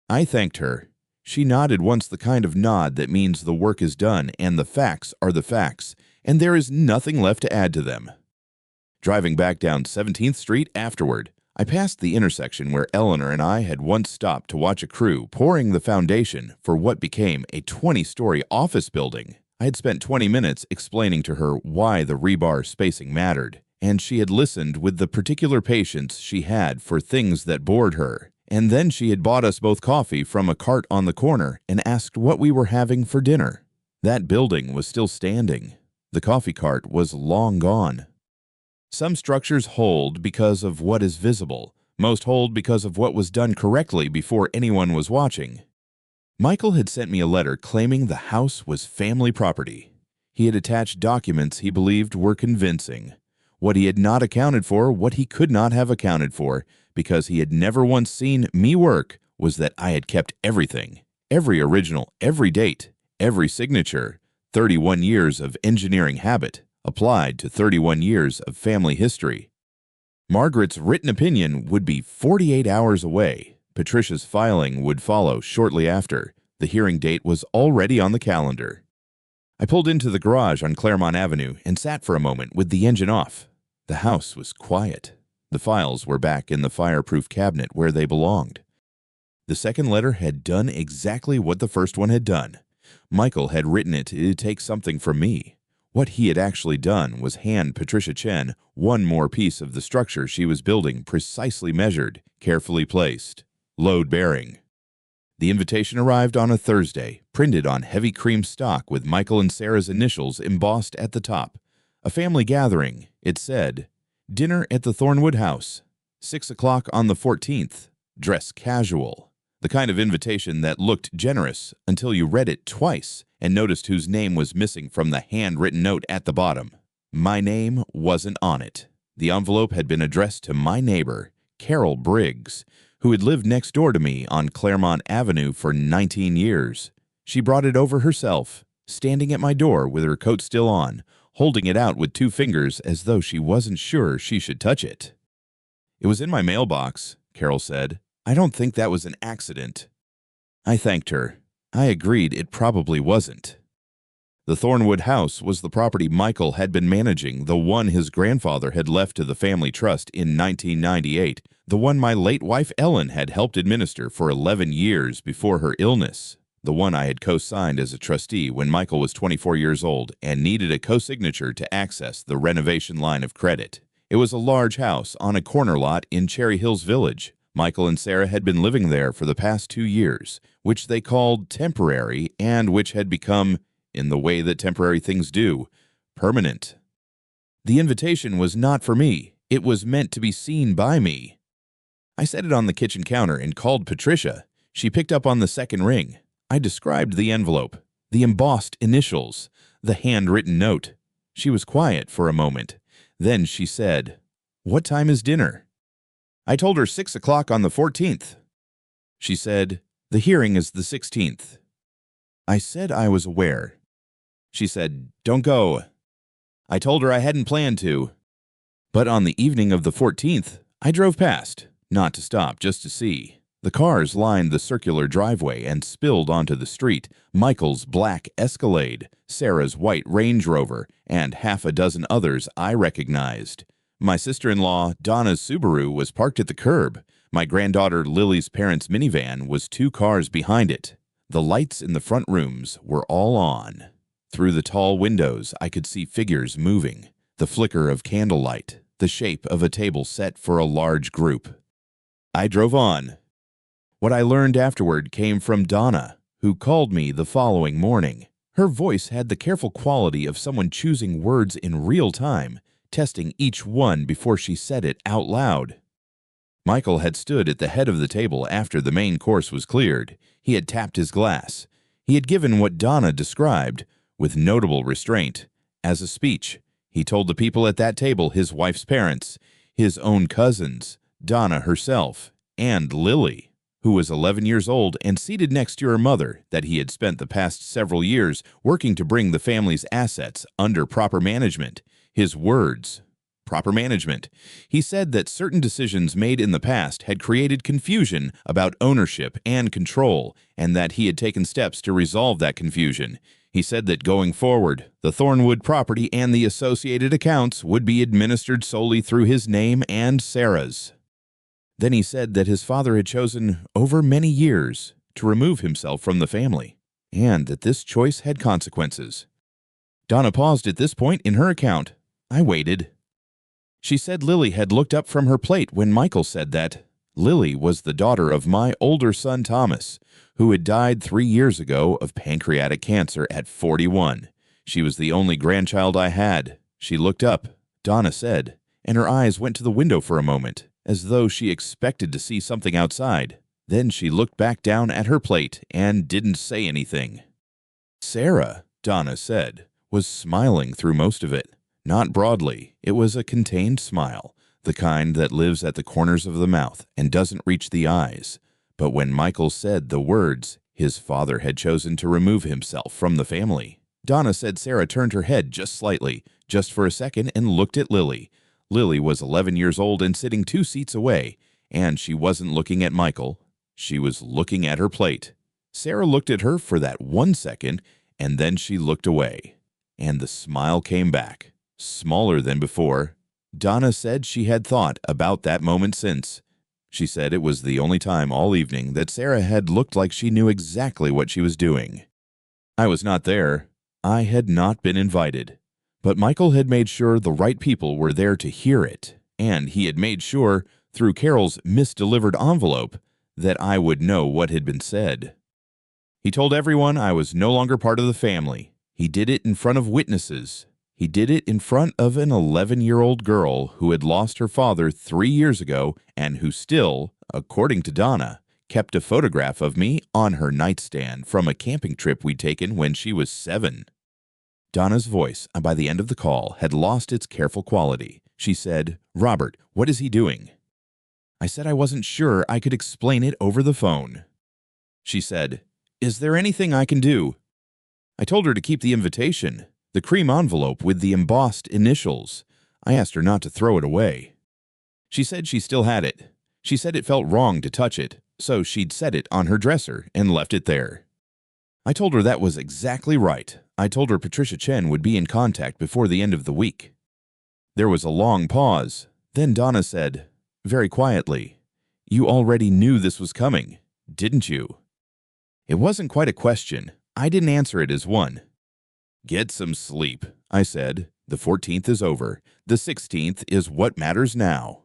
I thanked her. She nodded once, the kind of nod that means the work is done and the facts are the facts, and there is nothing left to add to them. Driving back down 17th Street afterward, I passed the intersection where Eleanor and I had once stopped to watch a crew pouring the foundation for what became a 20-story office building. I had spent 20 minutes explaining to her why the rebar spacing mattered, and she had listened with the particular patience she had for things that bored her. And then she had bought us both coffee from a cart on the corner and asked what we were having for dinner. That building was still standing. The coffee cart was long gone. Some structures hold because of what is visible. Most hold because of what was done correctly before anyone was watching. Michael had sent me a letter claiming the house was family property. He had attached documents he believed were convincing. What he had not accounted for, what he could not have accounted for, because he had never once seen me work, was that I had kept everything. Every original, every date, every signature, 31 years of engineering habit, applied to 31 years of family history. Margaret's written opinion would be 48 hours away. Patricia's filing would follow shortly after. The hearing date was already on the calendar. I pulled into the garage on Claremont Avenue and sat for a moment with the engine off. The house was quiet. The files were back in the fireproof cabinet where they belonged. The second letter had done exactly what the first one had done. Michael had written it to take something from me. What he had actually done was hand Patricia Chen one more piece of the structure she was building, precisely measured, carefully placed, load-bearing. The invitation arrived on a Thursday, printed on heavy cream stock with Michael and Sarah's initials embossed at the top. A family gathering, it said. Dinner at the Thornwood House. 6 o'clock on the 14th. Dress casual. The kind of invitation that looked generous until you read it twice and noticed whose name was missing from the handwritten note at the bottom. My name wasn't on it. The envelope had been addressed to my neighbor, Carol Briggs, who had lived next door to me on Claremont Avenue for 19 years. She brought it over herself, standing at my door with her coat still on, holding it out with 2 fingers as though she wasn't sure she should touch it. It was in my mailbox, Carol said. I don't think that was an accident. I thanked her. I agreed it probably wasn't. The Thornwood House was the property Michael had been managing, the one his grandfather had left to the family trust in 1998, the one my late wife Ellen had helped administer for 11 years before her illness, the one I had co-signed as a trustee when Michael was 24 years old and needed a co-signature to access the renovation line of credit. It was a large house on a corner lot in Cherry Hills Village. Michael and Sarah had been living there for the past 2 years, which they called temporary and which had become, in the way that temporary things do, permanent. The invitation was not for me. It was meant to be seen by me. I set it on the kitchen counter and called Patricia. She picked up on the second ring. I described the envelope, the embossed initials, the handwritten note. She was quiet for a moment. Then she said, "What time is dinner?" I told her 6 o'clock on the 14th. She said, "The hearing is the 16th. I said I was aware. She said, "Don't go." I told her I hadn't planned to. But on the evening of the 14th, I drove past, not to stop, just to see. The cars lined the circular driveway and spilled onto the street. Michael's black Escalade, Sarah's white Range Rover, and half a dozen others I recognized. My sister-in-law, Donna's Subaru, was parked at the curb. My granddaughter Lily's parents' minivan was 2 cars behind it. The lights in the front rooms were all on. Through the tall windows, I could see figures moving, the flicker of candlelight, the shape of a table set for a large group. I drove on. What I learned afterward came from Donna, who called me the following morning. Her voice had the careful quality of someone choosing words in real time, testing each one before she said it out loud. Michael had stood at the head of the table after the main course was cleared. He had tapped his glass. He had given what Donna described, with notable restraint, as a speech. He told the people at that table, his wife's parents, his own cousins, Donna herself, and Lily, who was 11 years old and seated next to her mother, that he had spent the past several years working to bring the family's assets under proper management. His words, proper management. He said that certain decisions made in the past had created confusion about ownership and control, and that he had taken steps to resolve that confusion. He said that going forward, the Thornwood property and the associated accounts would be administered solely through his name and Sarah's. Then he said that his father had chosen, over many years, to remove himself from the family, and that this choice had consequences. Donna paused at this point in her account. I waited. She said Lily had looked up from her plate when Michael said that. Lily was the daughter of my older son Thomas, who had died 3 years ago of pancreatic cancer at 41. She was the only grandchild I had. She looked up, Donna said, and her eyes went to the window for a moment, as though she expected to see something outside. Then she looked back down at her plate and didn't say anything. Sarah, Donna said, was smiling through most of it. Not broadly, it was a contained smile, the kind that lives at the corners of the mouth and doesn't reach the eyes. But when Michael said the words, his father had chosen to remove himself from the family, Donna said Sarah turned her head just slightly, just for a second, and looked at Lily. Lily was 11 years old and sitting 2 seats away, and she wasn't looking at Michael. She was looking at her plate. Sarah looked at her for that 1 second, and then she looked away. And the smile came back, smaller than before. Donna said she had thought about that moment since. She said it was the only time all evening that Sarah had looked like she knew exactly what she was doing. I was not there. I had not been invited. But Michael had made sure the right people were there to hear it, and he had made sure, through Carol's misdelivered envelope, that I would know what had been said. He told everyone I was no longer part of the family. He did it in front of witnesses. He did it in front of an 11-year-old girl who had lost her father 3 years ago and who still, according to Donna, kept a photograph of me on her nightstand from a camping trip we'd taken when she was 7. Donna's voice, by the end of the call, had lost its careful quality. She said, "Robert, what is he doing?" I said I wasn't sure I could explain it over the phone. She said, "Is there anything I can do?" I told her to keep the invitation, the cream envelope with the embossed initials. I asked her not to throw it away. She said she still had it. She said it felt wrong to touch it, so she'd set it on her dresser and left it there. I told her that was exactly right. I told her Patricia Chen would be in contact before the end of the week. There was a long pause. Then Donna said, very quietly, "You already knew this was coming, didn't you?" It wasn't quite a question. I didn't answer it as one. "Get some sleep," I said. "The 14th is over. The 16th is what matters now."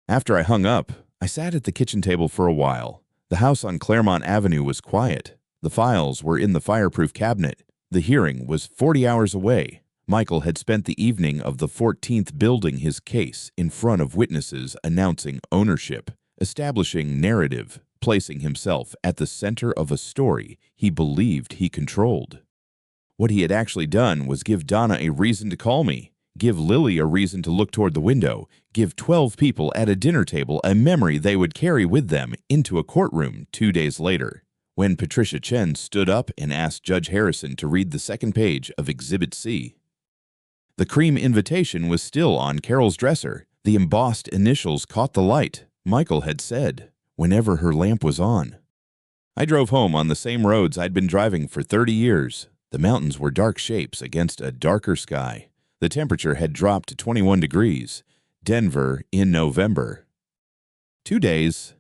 After I hung up, I sat at the kitchen table for a while. The house on Claremont Avenue was quiet. The files were in the fireproof cabinet. The hearing was 40 hours away. Michael had spent the evening of the 14th building his case in front of witnesses, announcing ownership, establishing narrative, placing himself at the center of a story he believed he controlled. What he had actually done was give Donna a reason to call me, give Lily a reason to look toward the window, give 12 people at a dinner table a memory they would carry with them into a courtroom 2 days later, when Patricia Chen stood up and asked Judge Harrison to read the second page of Exhibit C. The cream invitation was still on Carol's dresser. The embossed initials caught the light, Michael had said, whenever her lamp was on. I drove home on the same roads I'd been driving for 30 years. The mountains were dark shapes against a darker sky. The temperature had dropped to 21 degrees. Denver in November. 2 days.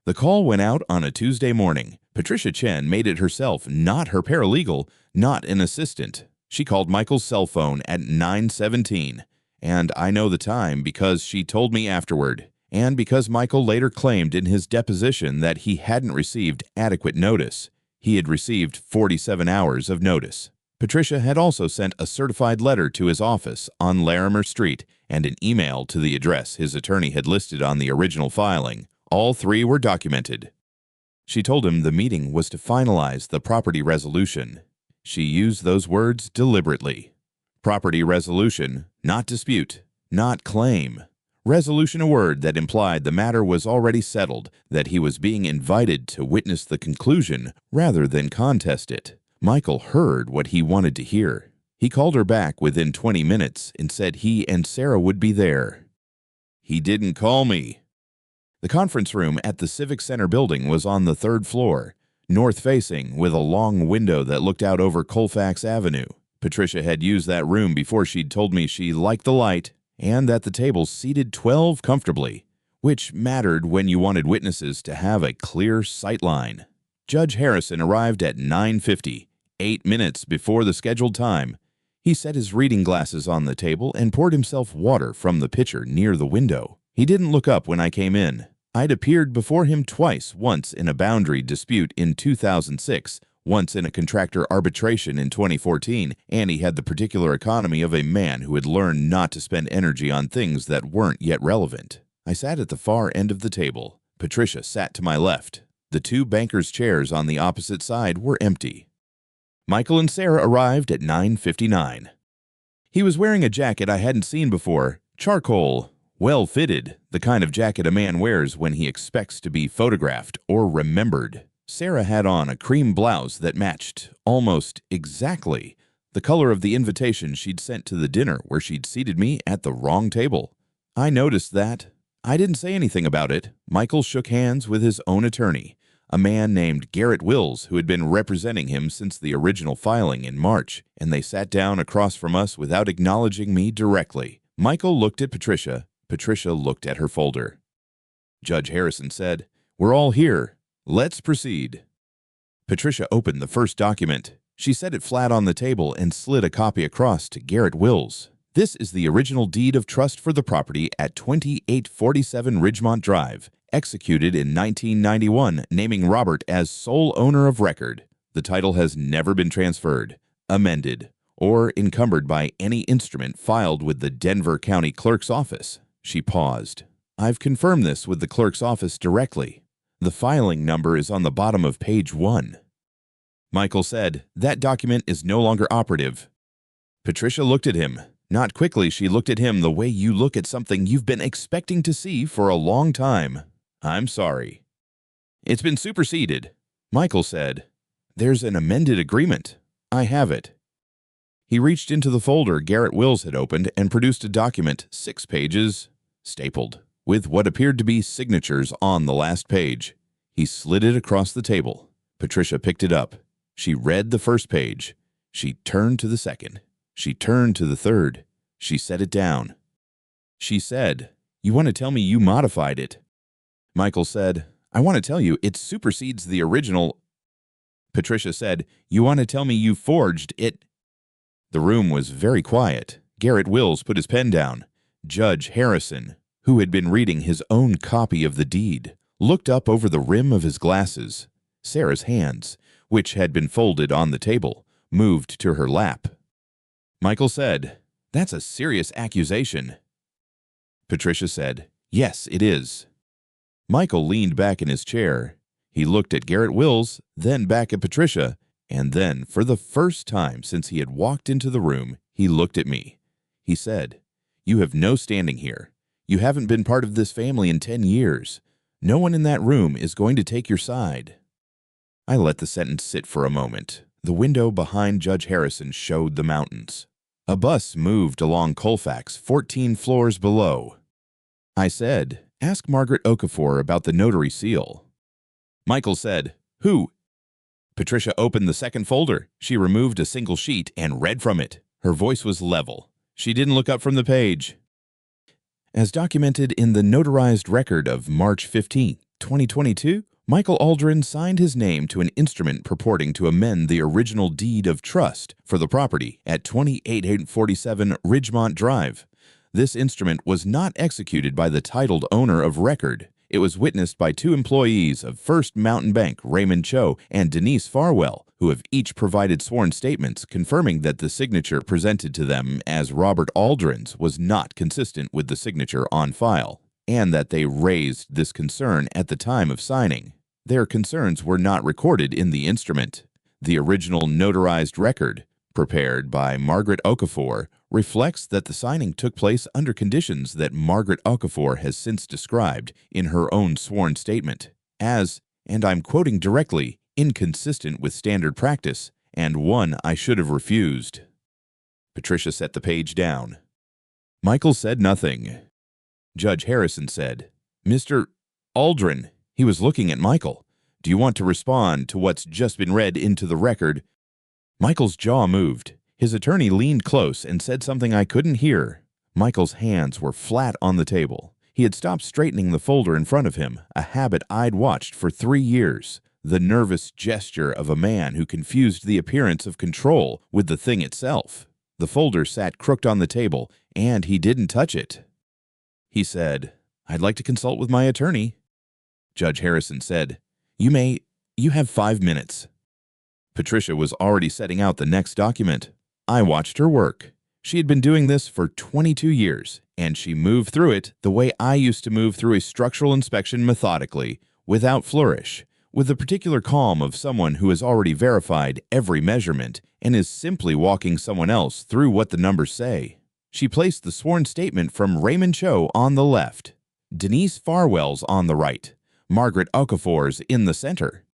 The call went out on a Tuesday morning. Patricia Chen made it herself, not her paralegal, not an assistant. She called Michael's cell phone at 9:17, and I know the time because she told me afterward, and because Michael later claimed in his deposition that he hadn't received adequate notice. He had received 47 hours of notice. Patricia had also sent a certified letter to his office on Larimer Street and an email to the address his attorney had listed on the original filing. All three were documented. She told him the meeting was to finalize the property resolution. She used those words deliberately. Property resolution, not dispute, not claim. Resolution, a word that implied the matter was already settled, that he was being invited to witness the conclusion rather than contest it. Michael heard what he wanted to hear. He called her back within 20 minutes and said he and Sarah would be there. He didn't call me. The conference room at the Civic Center building was on the 3rd floor, north-facing, with a long window that looked out over Colfax Avenue. Patricia had used that room before she'd told me she liked the light and that the tables seated 12 comfortably, which mattered when you wanted witnesses to have a clear sight line. Judge Harrison arrived at 9:50, 8 minutes before the scheduled time. He set his reading glasses on the table and poured himself water from the pitcher near the window. He didn't look up when I came in. I'd appeared before him twice, once in a boundary dispute in 2006, once in a contractor arbitration in 2014, and he had the particular economy of a man who had learned not to spend energy on things that weren't yet relevant. I sat at the far end of the table. Patricia sat to my left. The 2 bankers' chairs on the opposite side were empty. Michael and Sarah arrived at 9:59. He was wearing a jacket I hadn't seen before, charcoal, well-fitted, the kind of jacket a man wears when he expects to be photographed or remembered. Sarah had on a cream blouse that matched, almost exactly, the color of the invitation she'd sent to the dinner where she'd seated me at the wrong table. I noticed that. I didn't say anything about it. Michael shook hands with his own attorney. a man named Garrett Wills who had been representing him since the original filing in March, and they sat down across from us without acknowledging me directly. Michael looked at Patricia. Patricia looked at her folder. Judge Harrison said, "We're all here. Let's proceed." Patricia opened the first document. She set it flat on the table and slid a copy across to Garrett Wills. "This is the original deed of trust for the property at 2847 Ridgemont Drive, executed in 1991, naming Robert as sole owner of record. The title has never been transferred, amended, or encumbered by any instrument filed with the Denver County Clerk's Office." She paused. "I've confirmed this with the clerk's office directly. The filing number is on the bottom of page 1. Michael said, "That document is no longer operative." Patricia looked at him. Not quickly, she looked at him the way you look at something you've been expecting to see for a long time. "I'm sorry. It's been superseded." Michael said, "There's an amended agreement. I have it." He reached into the folder Garrett Wills had opened and produced a document, 6 pages, stapled, with what appeared to be signatures on the last page. He slid it across the table. Patricia picked it up. She read the first page. She turned to the second. She turned to the third. She set it down. She said, "You want to tell me you modified it?" Michael said, "I want to tell you it supersedes the original." Patricia said, "You want to tell me you forged it?" The room was very quiet. Garrett Wills put his pen down. Judge Harrison, who had been reading his own copy of the deed, looked up over the rim of his glasses. Sarah's hands, which had been folded on the table, moved to her lap. Michael said, "That's a serious accusation." Patricia said, "Yes, it is." Michael leaned back in his chair. He looked at Garrett Wills, then back at Patricia, and then, for the first time since he had walked into the room, he looked at me. He said, "You have no standing here. You haven't been part of this family in 10 years. No one in that room is going to take your side." I let the sentence sit for a moment. The window behind Judge Harrison showed the mountains. A bus moved along Colfax, 14 floors below. I said, "Ask Margaret Okafor about the notary seal." Michael said, "Who?" Patricia opened the second folder. She removed a single sheet and read from it. Her voice was level. She didn't look up from the page. "As documented in the notarized record of March 15, 2022, Michael Aldrin signed his name to an instrument purporting to amend the original deed of trust for the property at 2847 Ridgemont Drive. This instrument was not executed by the titled owner of record. It was witnessed by 2 employees of First Mountain Bank, Raymond Cho and Denise Farwell, who have each provided sworn statements confirming that the signature presented to them as Robert Aldrin's was not consistent with the signature on file, and that they raised this concern at the time of signing. Their concerns were not recorded in the instrument. The original notarized record, prepared by Margaret Okafor, reflects that the signing took place under conditions that Margaret Okafor has since described in her own sworn statement as, and I'm quoting directly, inconsistent with standard practice, and one I should have refused. Patricia set the page down. Michael said nothing. Judge Harrison said, "Mr. Aldrin," he was looking at Michael, "do you want to respond to what's just been read into the record?" Michael's jaw moved. His attorney leaned close and said something I couldn't hear. Michael's hands were flat on the table. He had stopped straightening the folder in front of him, a habit I'd watched for 3 years, the nervous gesture of a man who confused the appearance of control with the thing itself. The folder sat crooked on the table, and he didn't touch it. He said, "I'd like to consult with my attorney." Judge Harrison said, You have 5 minutes." Patricia was already setting out the next document. I watched her work. She had been doing this for 22 years, and she moved through it the way I used to move through a structural inspection methodically, without flourish, with the particular calm of someone who has already verified every measurement and is simply walking someone else through what the numbers say. She placed the sworn statement from Raymond Cho on the left, Denise Farwell's on the right, Margaret Okafor's in the center.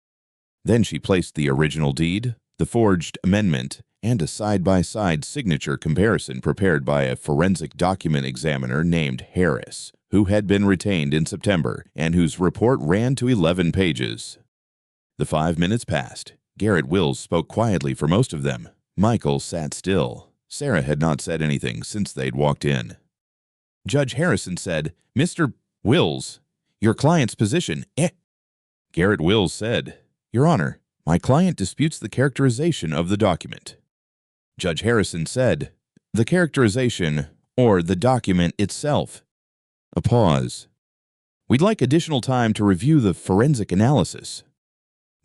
Then she placed the original deed, the forged amendment, and a side-by-side signature comparison prepared by a forensic document examiner named Harris, who had been retained in September and whose report ran to 11 pages. The 5 minutes passed. Garrett Wills spoke quietly for most of them. Michael sat still. Sarah had not said anything since they'd walked in. Judge Harrison said, "Mr. Wills, your client's position, Garrett Wills said, "Your Honor, my client disputes the characterization of the document." Judge Harrison said, "The characterization, or the document itself." A pause. "We'd like additional time to review the forensic analysis."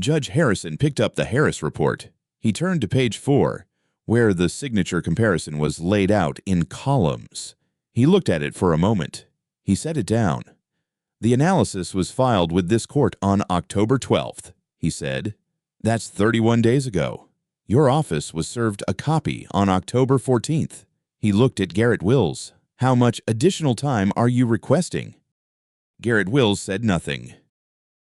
Judge Harrison picked up the Harris report. He turned to page 4, where the signature comparison was laid out in columns. He looked at it for a moment. He set it down. "The analysis was filed with this court on October 12th, he said. "That's 31 days ago. Your office was served a copy on October 14th. He looked at Garrett Wills. "How much additional time are you requesting?" Garrett Wills said nothing.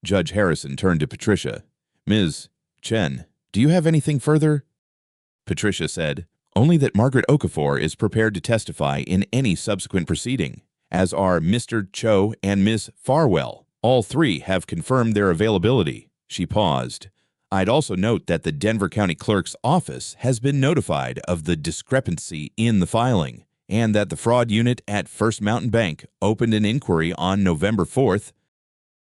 Judge Harrison turned to Patricia. "Ms. Chen, do you have anything further?" Patricia said, "Only that Margaret Okafor is prepared to testify in any subsequent proceeding, as are Mr. Cho and Ms. Farwell. All three have confirmed their availability." She paused. "I'd also note that the Denver County Clerk's office has been notified of the discrepancy in the filing, and that the fraud unit at First Mountain Bank opened an inquiry on November 4th.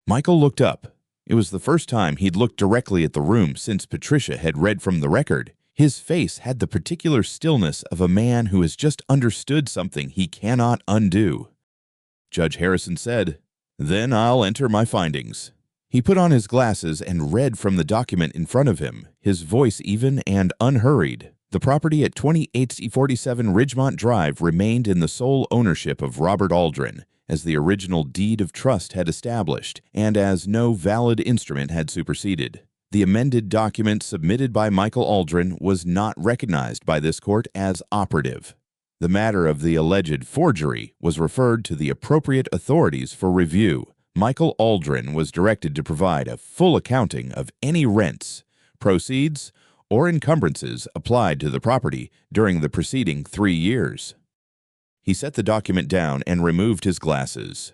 Michael looked up. It was the first time he'd looked directly at the room since Patricia had read from the record. His face had the particular stillness of a man who has just understood something he cannot undo. Judge Harrison said, "Then I'll enter my findings." He put on his glasses and read from the document in front of him, his voice even and unhurried. The property at 2847 Ridgemont Drive remained in the sole ownership of Robert Aldrin, as the original deed of trust had established, and as no valid instrument had superseded. The amended document submitted by Michael Aldrin was not recognized by this court as operative. The matter of the alleged forgery was referred to the appropriate authorities for review. Michael Aldrin was directed to provide a full accounting of any rents, proceeds, or encumbrances applied to the property during the preceding 3 years. He set the document down and removed his glasses.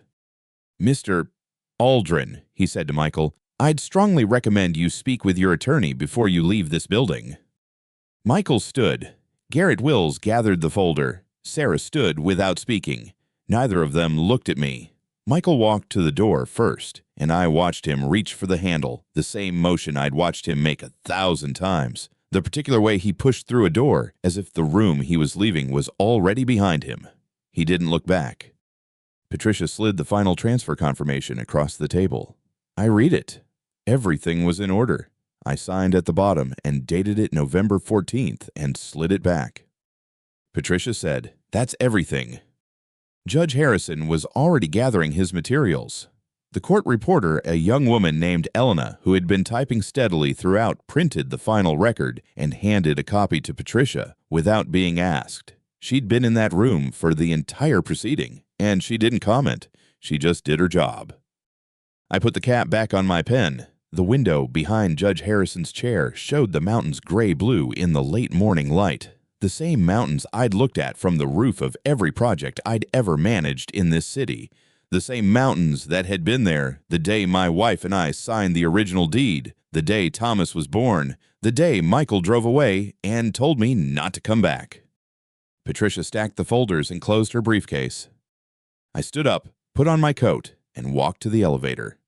"Mr. Aldrin," he said to Michael, "I'd strongly recommend you speak with your attorney before you leave this building." Michael stood. Garrett Wills gathered the folder. Sarah stood without speaking. Neither of them looked at me. Michael walked to the door first, and I watched him reach for the handle, the same motion I'd watched him make 1,000 times, the particular way he pushed through a door, as if the room he was leaving was already behind him. He didn't look back. Patricia slid the final transfer confirmation across the table. I read it. Everything was in order. I signed at the bottom and dated it November 14th and slid it back. Patricia said, "That's everything." Judge Harrison was already gathering his materials. The court reporter, a young woman named Elena, who had been typing steadily throughout, printed the final record and handed a copy to Patricia without being asked. She'd been in that room for the entire proceeding, and she didn't comment. She just did her job. I put the cap back on my pen. The window behind Judge Harrison's chair showed the mountains gray-blue in the late morning light. The same mountains I'd looked at from the roof of every project I'd ever managed in this city. The same mountains that had been there the day my wife and I signed the original deed, the day Thomas was born, the day Michael drove away and told me not to come back. Patricia stacked the folders and closed her briefcase. I stood up, put on my coat, and walked to the elevator.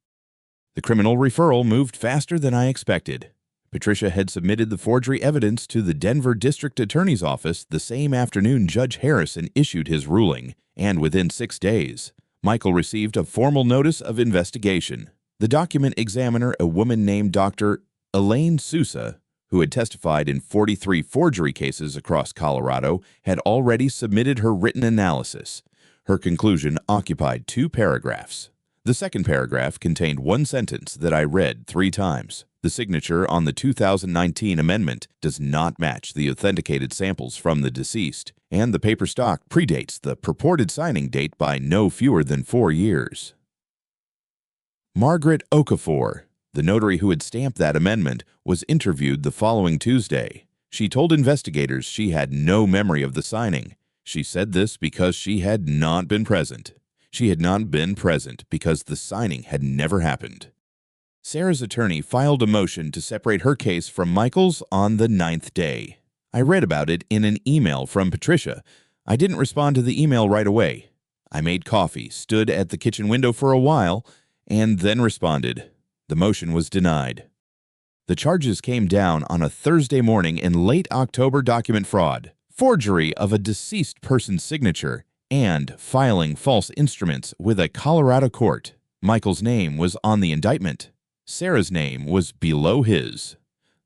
The criminal referral moved faster than I expected. Patricia had submitted the forgery evidence to the Denver District Attorney's Office the same afternoon Judge Harrison issued his ruling, and within 6 days, Michael received a formal notice of investigation. The document examiner, a woman named Dr. Elaine Sousa, who had testified in 43 forgery cases across Colorado, had already submitted her written analysis. Her conclusion occupied 2 paragraphs. The second paragraph contained one sentence that I read 3 times. The signature on the 2019 amendment does not match the authenticated samples from the deceased, and the paper stock predates the purported signing date by no fewer than 4 years. Margaret Okafor, the notary who had stamped that amendment, was interviewed the following Tuesday. She told investigators she had no memory of the signing. She said this because she had not been present. She had not been present because the signing had never happened. Sarah's attorney filed a motion to separate her case from Michael's on the 9th day. I read about it in an email from Patricia. I didn't respond to the email right away. I made coffee, stood at the kitchen window for a while, and then responded. The motion was denied. The charges came down on a Thursday morning in late October: document fraud, forgery of a deceased person's signature, and filing false instruments with a Colorado court. Michael's name was on the indictment. Sarah's name was below his.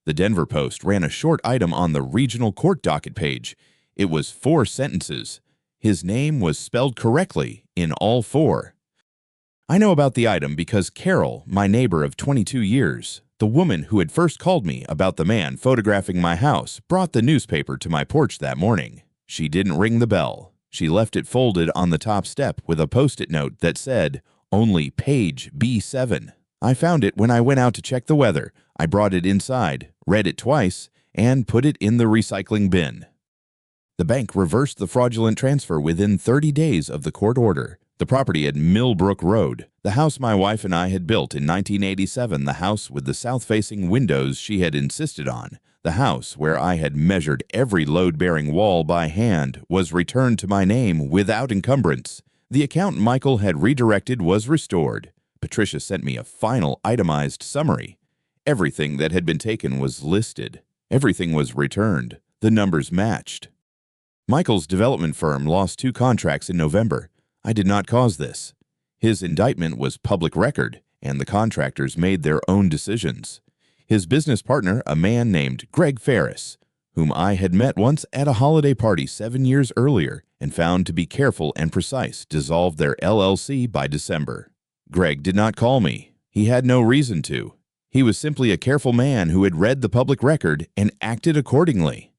The Denver Post ran a short item on the regional court docket page. It was 4 sentences. His name was spelled correctly in all 4. I know about the item because Carol, my neighbor of 22 years, the woman who had first called me about the man photographing my house, brought the newspaper to my porch that morning. She didn't ring the bell. She left it folded on the top step with a Post-it note that said, "Only page B7. I found it when I went out to check the weather. I brought it inside, read it twice, and put it in the recycling bin." The bank reversed the fraudulent transfer within 30 days of the court order. The property at Millbrook Road, the house my wife and I had built in 1987, the house with the south-facing windows she had insisted on, the house where I had measured every load-bearing wall by hand, was returned to my name without encumbrance. The account Michael had redirected was restored. Patricia sent me a final itemized summary. Everything that had been taken was listed. Everything was returned. The numbers matched. Michael's development firm lost 2 contracts in November. I did not cause this. His indictment was public record, and the contractors made their own decisions. His business partner, a man named Greg Ferris, whom I had met once at a holiday party 7 years earlier and found to be careful and precise, dissolved their LLC by December. Greg did not call me. He had no reason to. He was simply a careful man who had read the public record and acted accordingly.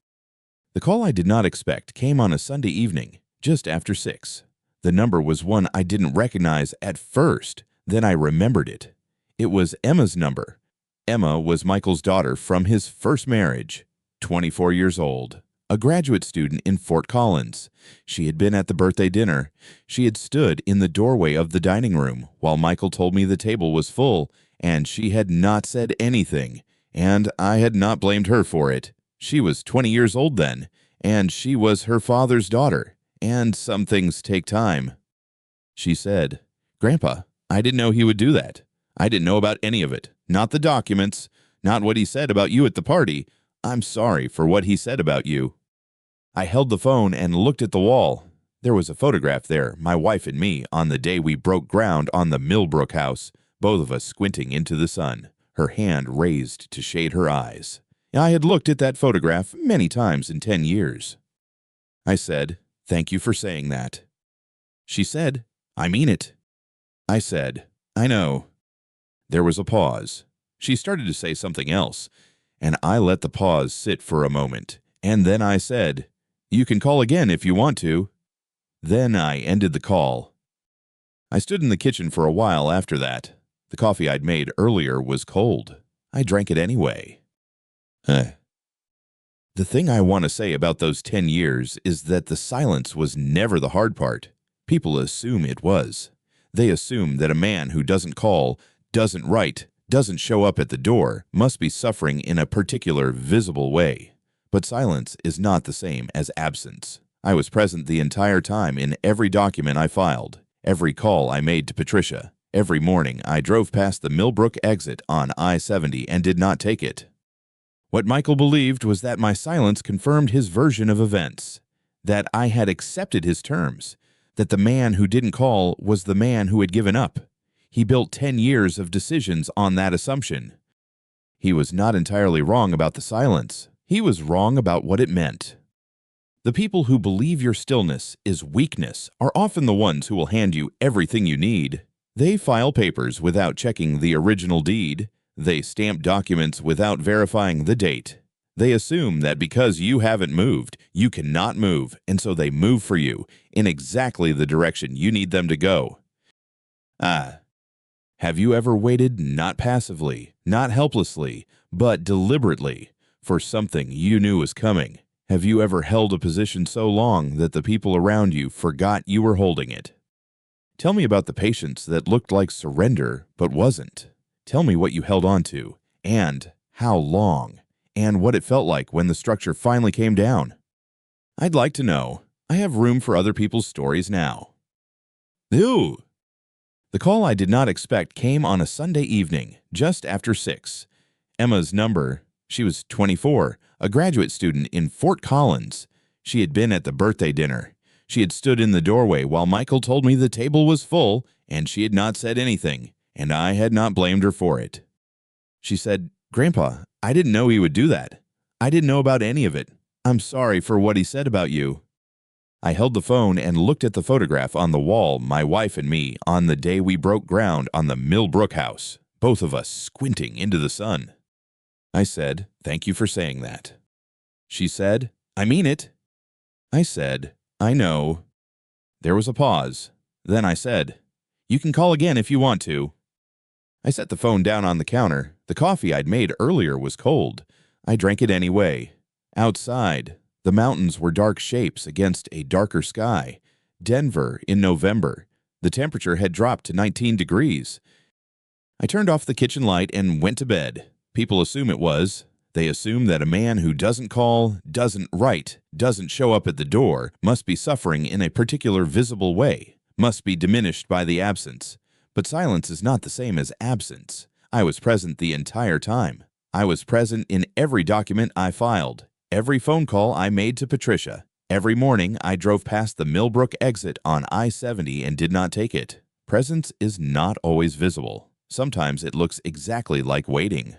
The call I did not expect came on a Sunday evening, just after 6. The number was one I didn't recognize at first. Then I remembered it. It was Emma's number. Emma was Michael's daughter from his first marriage, 24 years old, a graduate student in Fort Collins. She had been at the birthday dinner. She had stood in the doorway of the dining room while Michael told me the table was full, and she had not said anything, and I had not blamed her for it. She was 20 years old then, and she was her father's daughter. And some things take time. She said, "Grandpa, I didn't know he would do that. I didn't know about any of it. Not the documents, not what he said about you at the party. I'm sorry for what he said about you." I held the phone and looked at the wall. There was a photograph there, my wife and me, on the day we broke ground on the Millbrook house, both of us squinting into the sun, her hand raised to shade her eyes. I had looked at that photograph many times in 10 years. I said, "Thank you for saying that." She said, "I mean it." I said, "I know." There was a pause. She started to say something else, and I let the pause sit for a moment, and then I said, "You can call again if you want to." Then I ended the call. I stood in the kitchen for a while after that. The coffee I'd made earlier was cold. I drank it anyway. The thing I want to say about those 10 years is that the silence was never the hard part. People assume it was. They assume that a man who doesn't call, doesn't write, doesn't show up at the door must be suffering in a particular visible way. But silence is not the same as absence. I was present the entire time in every document I filed, every call I made to Patricia. Every morning I drove past the Millbrook exit on I-70 and did not take it. What Michael believed was that my silence confirmed his version of events, that I had accepted his terms, that the man who didn't call was the man who had given up. He built 10 years of decisions on that assumption. He was not entirely wrong about the silence. He was wrong about what it meant. The people who believe your stillness is weakness are often the ones who will hand you everything you need. They file papers without checking the original deed. They stamp documents without verifying the date. They assume that because you haven't moved, you cannot move, and so they move for you in exactly the direction you need them to go. Have you ever waited not passively, not helplessly, but deliberately for something you knew was coming? Have you ever held a position so long that the people around you forgot you were holding it? Tell me about the patience that looked like surrender but wasn't. Tell me what you held on to, and how long, and what it felt like when the structure finally came down. I'd like to know. I have room for other people's stories now. Ew! The call I did not expect came on a Sunday evening, just after 6. Emma's number. She was 24, a graduate student in Fort Collins. She had been at the birthday dinner. She had stood in the doorway while Michael told me the table was full, and she had not said anything, and I had not blamed her for it. She said, "Grandpa, I didn't know he would do that. I didn't know about any of it. I'm sorry for what he said about you." I held the phone and looked at the photograph on the wall, my wife and me, on the day we broke ground on the Millbrook house, both of us squinting into the sun. I said, "Thank you for saying that." She said, "I mean it." I said, "I know." There was a pause. Then I said, "You can call again if you want to." I set the phone down on the counter. The coffee I'd made earlier was cold. I drank it anyway. Outside, the mountains were dark shapes against a darker sky. Denver in November. The temperature had dropped to 19 degrees. I turned off the kitchen light and went to bed. People assume it was. They assume that a man who doesn't call, doesn't write, doesn't show up at the door, must be suffering in a particular visible way, must be diminished by the absence. But silence is not the same as absence. I was present the entire time. I was present in every document I filed, every phone call I made to Patricia. Every morning I drove past the Millbrook exit on I-70 and did not take it. Presence is not always visible. Sometimes it looks exactly like waiting.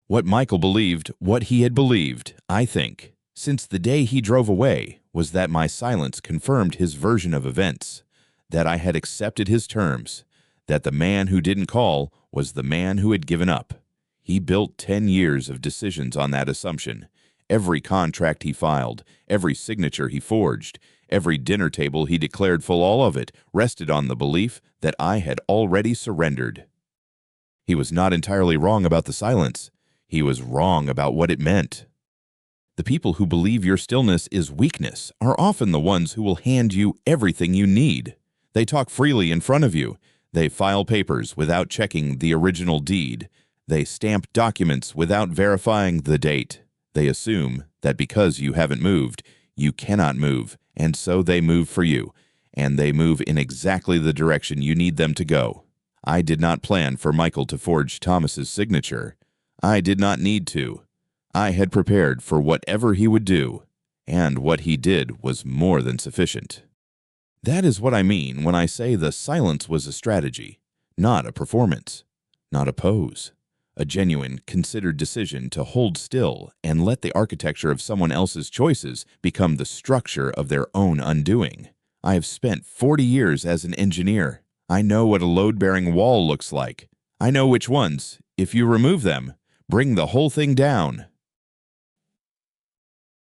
What Michael believed, what he had believed, I think, since the day he drove away, was that my silence confirmed his version of events, that I had accepted his terms, that the man who didn't call was the man who had given up. He built 10 years of decisions on that assumption. Every contract he filed, every signature he forged, every dinner table he declared full, all of it rested on the belief that I had already surrendered. He was not entirely wrong about the silence. He was wrong about what it meant. The people who believe your stillness is weakness are often the ones who will hand you everything you need. They talk freely in front of you. They file papers without checking the original deed. They stamp documents without verifying the date. They assume that because you haven't moved, you cannot move, and so they move for you, and they move in exactly the direction you need them to go. I did not plan for Michael to forge Thomas's signature. I did not need to. I had prepared for whatever he would do, and what he did was more than sufficient. That is what I mean when I say the silence was a strategy, not a performance, not a pose. A genuine, considered decision to hold still and let the architecture of someone else's choices become the structure of their own undoing. I have spent 40 years as an engineer. I know what a load-bearing wall looks like. I know which ones, if you remove them, bring the whole thing down.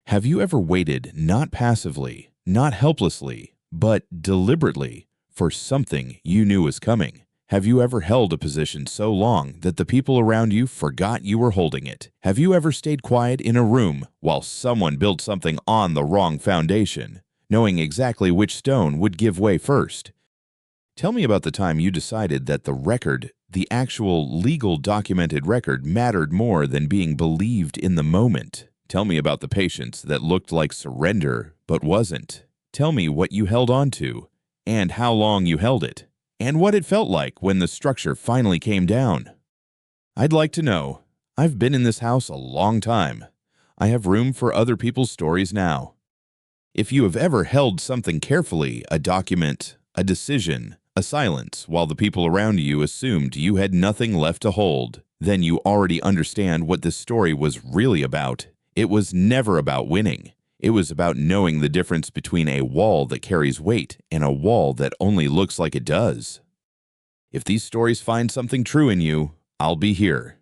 Have you ever waited not passively, not helplessly, but deliberately for something you knew was coming? Have you ever held a position so long that the people around you forgot you were holding it? Have you ever stayed quiet in a room while someone built something on the wrong foundation, knowing exactly which stone would give way first? Tell me about the time you decided that the record, the actual legal documented record, mattered more than being believed in the moment. Tell me about the patience that looked like surrender but wasn't. Tell me what you held on to, and how long you held it, and what it felt like when the structure finally came down. I'd like to know. I've been in this house a long time. I have room for other people's stories now. If you have ever held something carefully, a document, a decision, a silence, while the people around you assumed you had nothing left to hold, then you already understand what this story was really about. It was never about winning. It was about knowing the difference between a wall that carries weight and a wall that only looks like it does. If these stories find something true in you, I'll be here.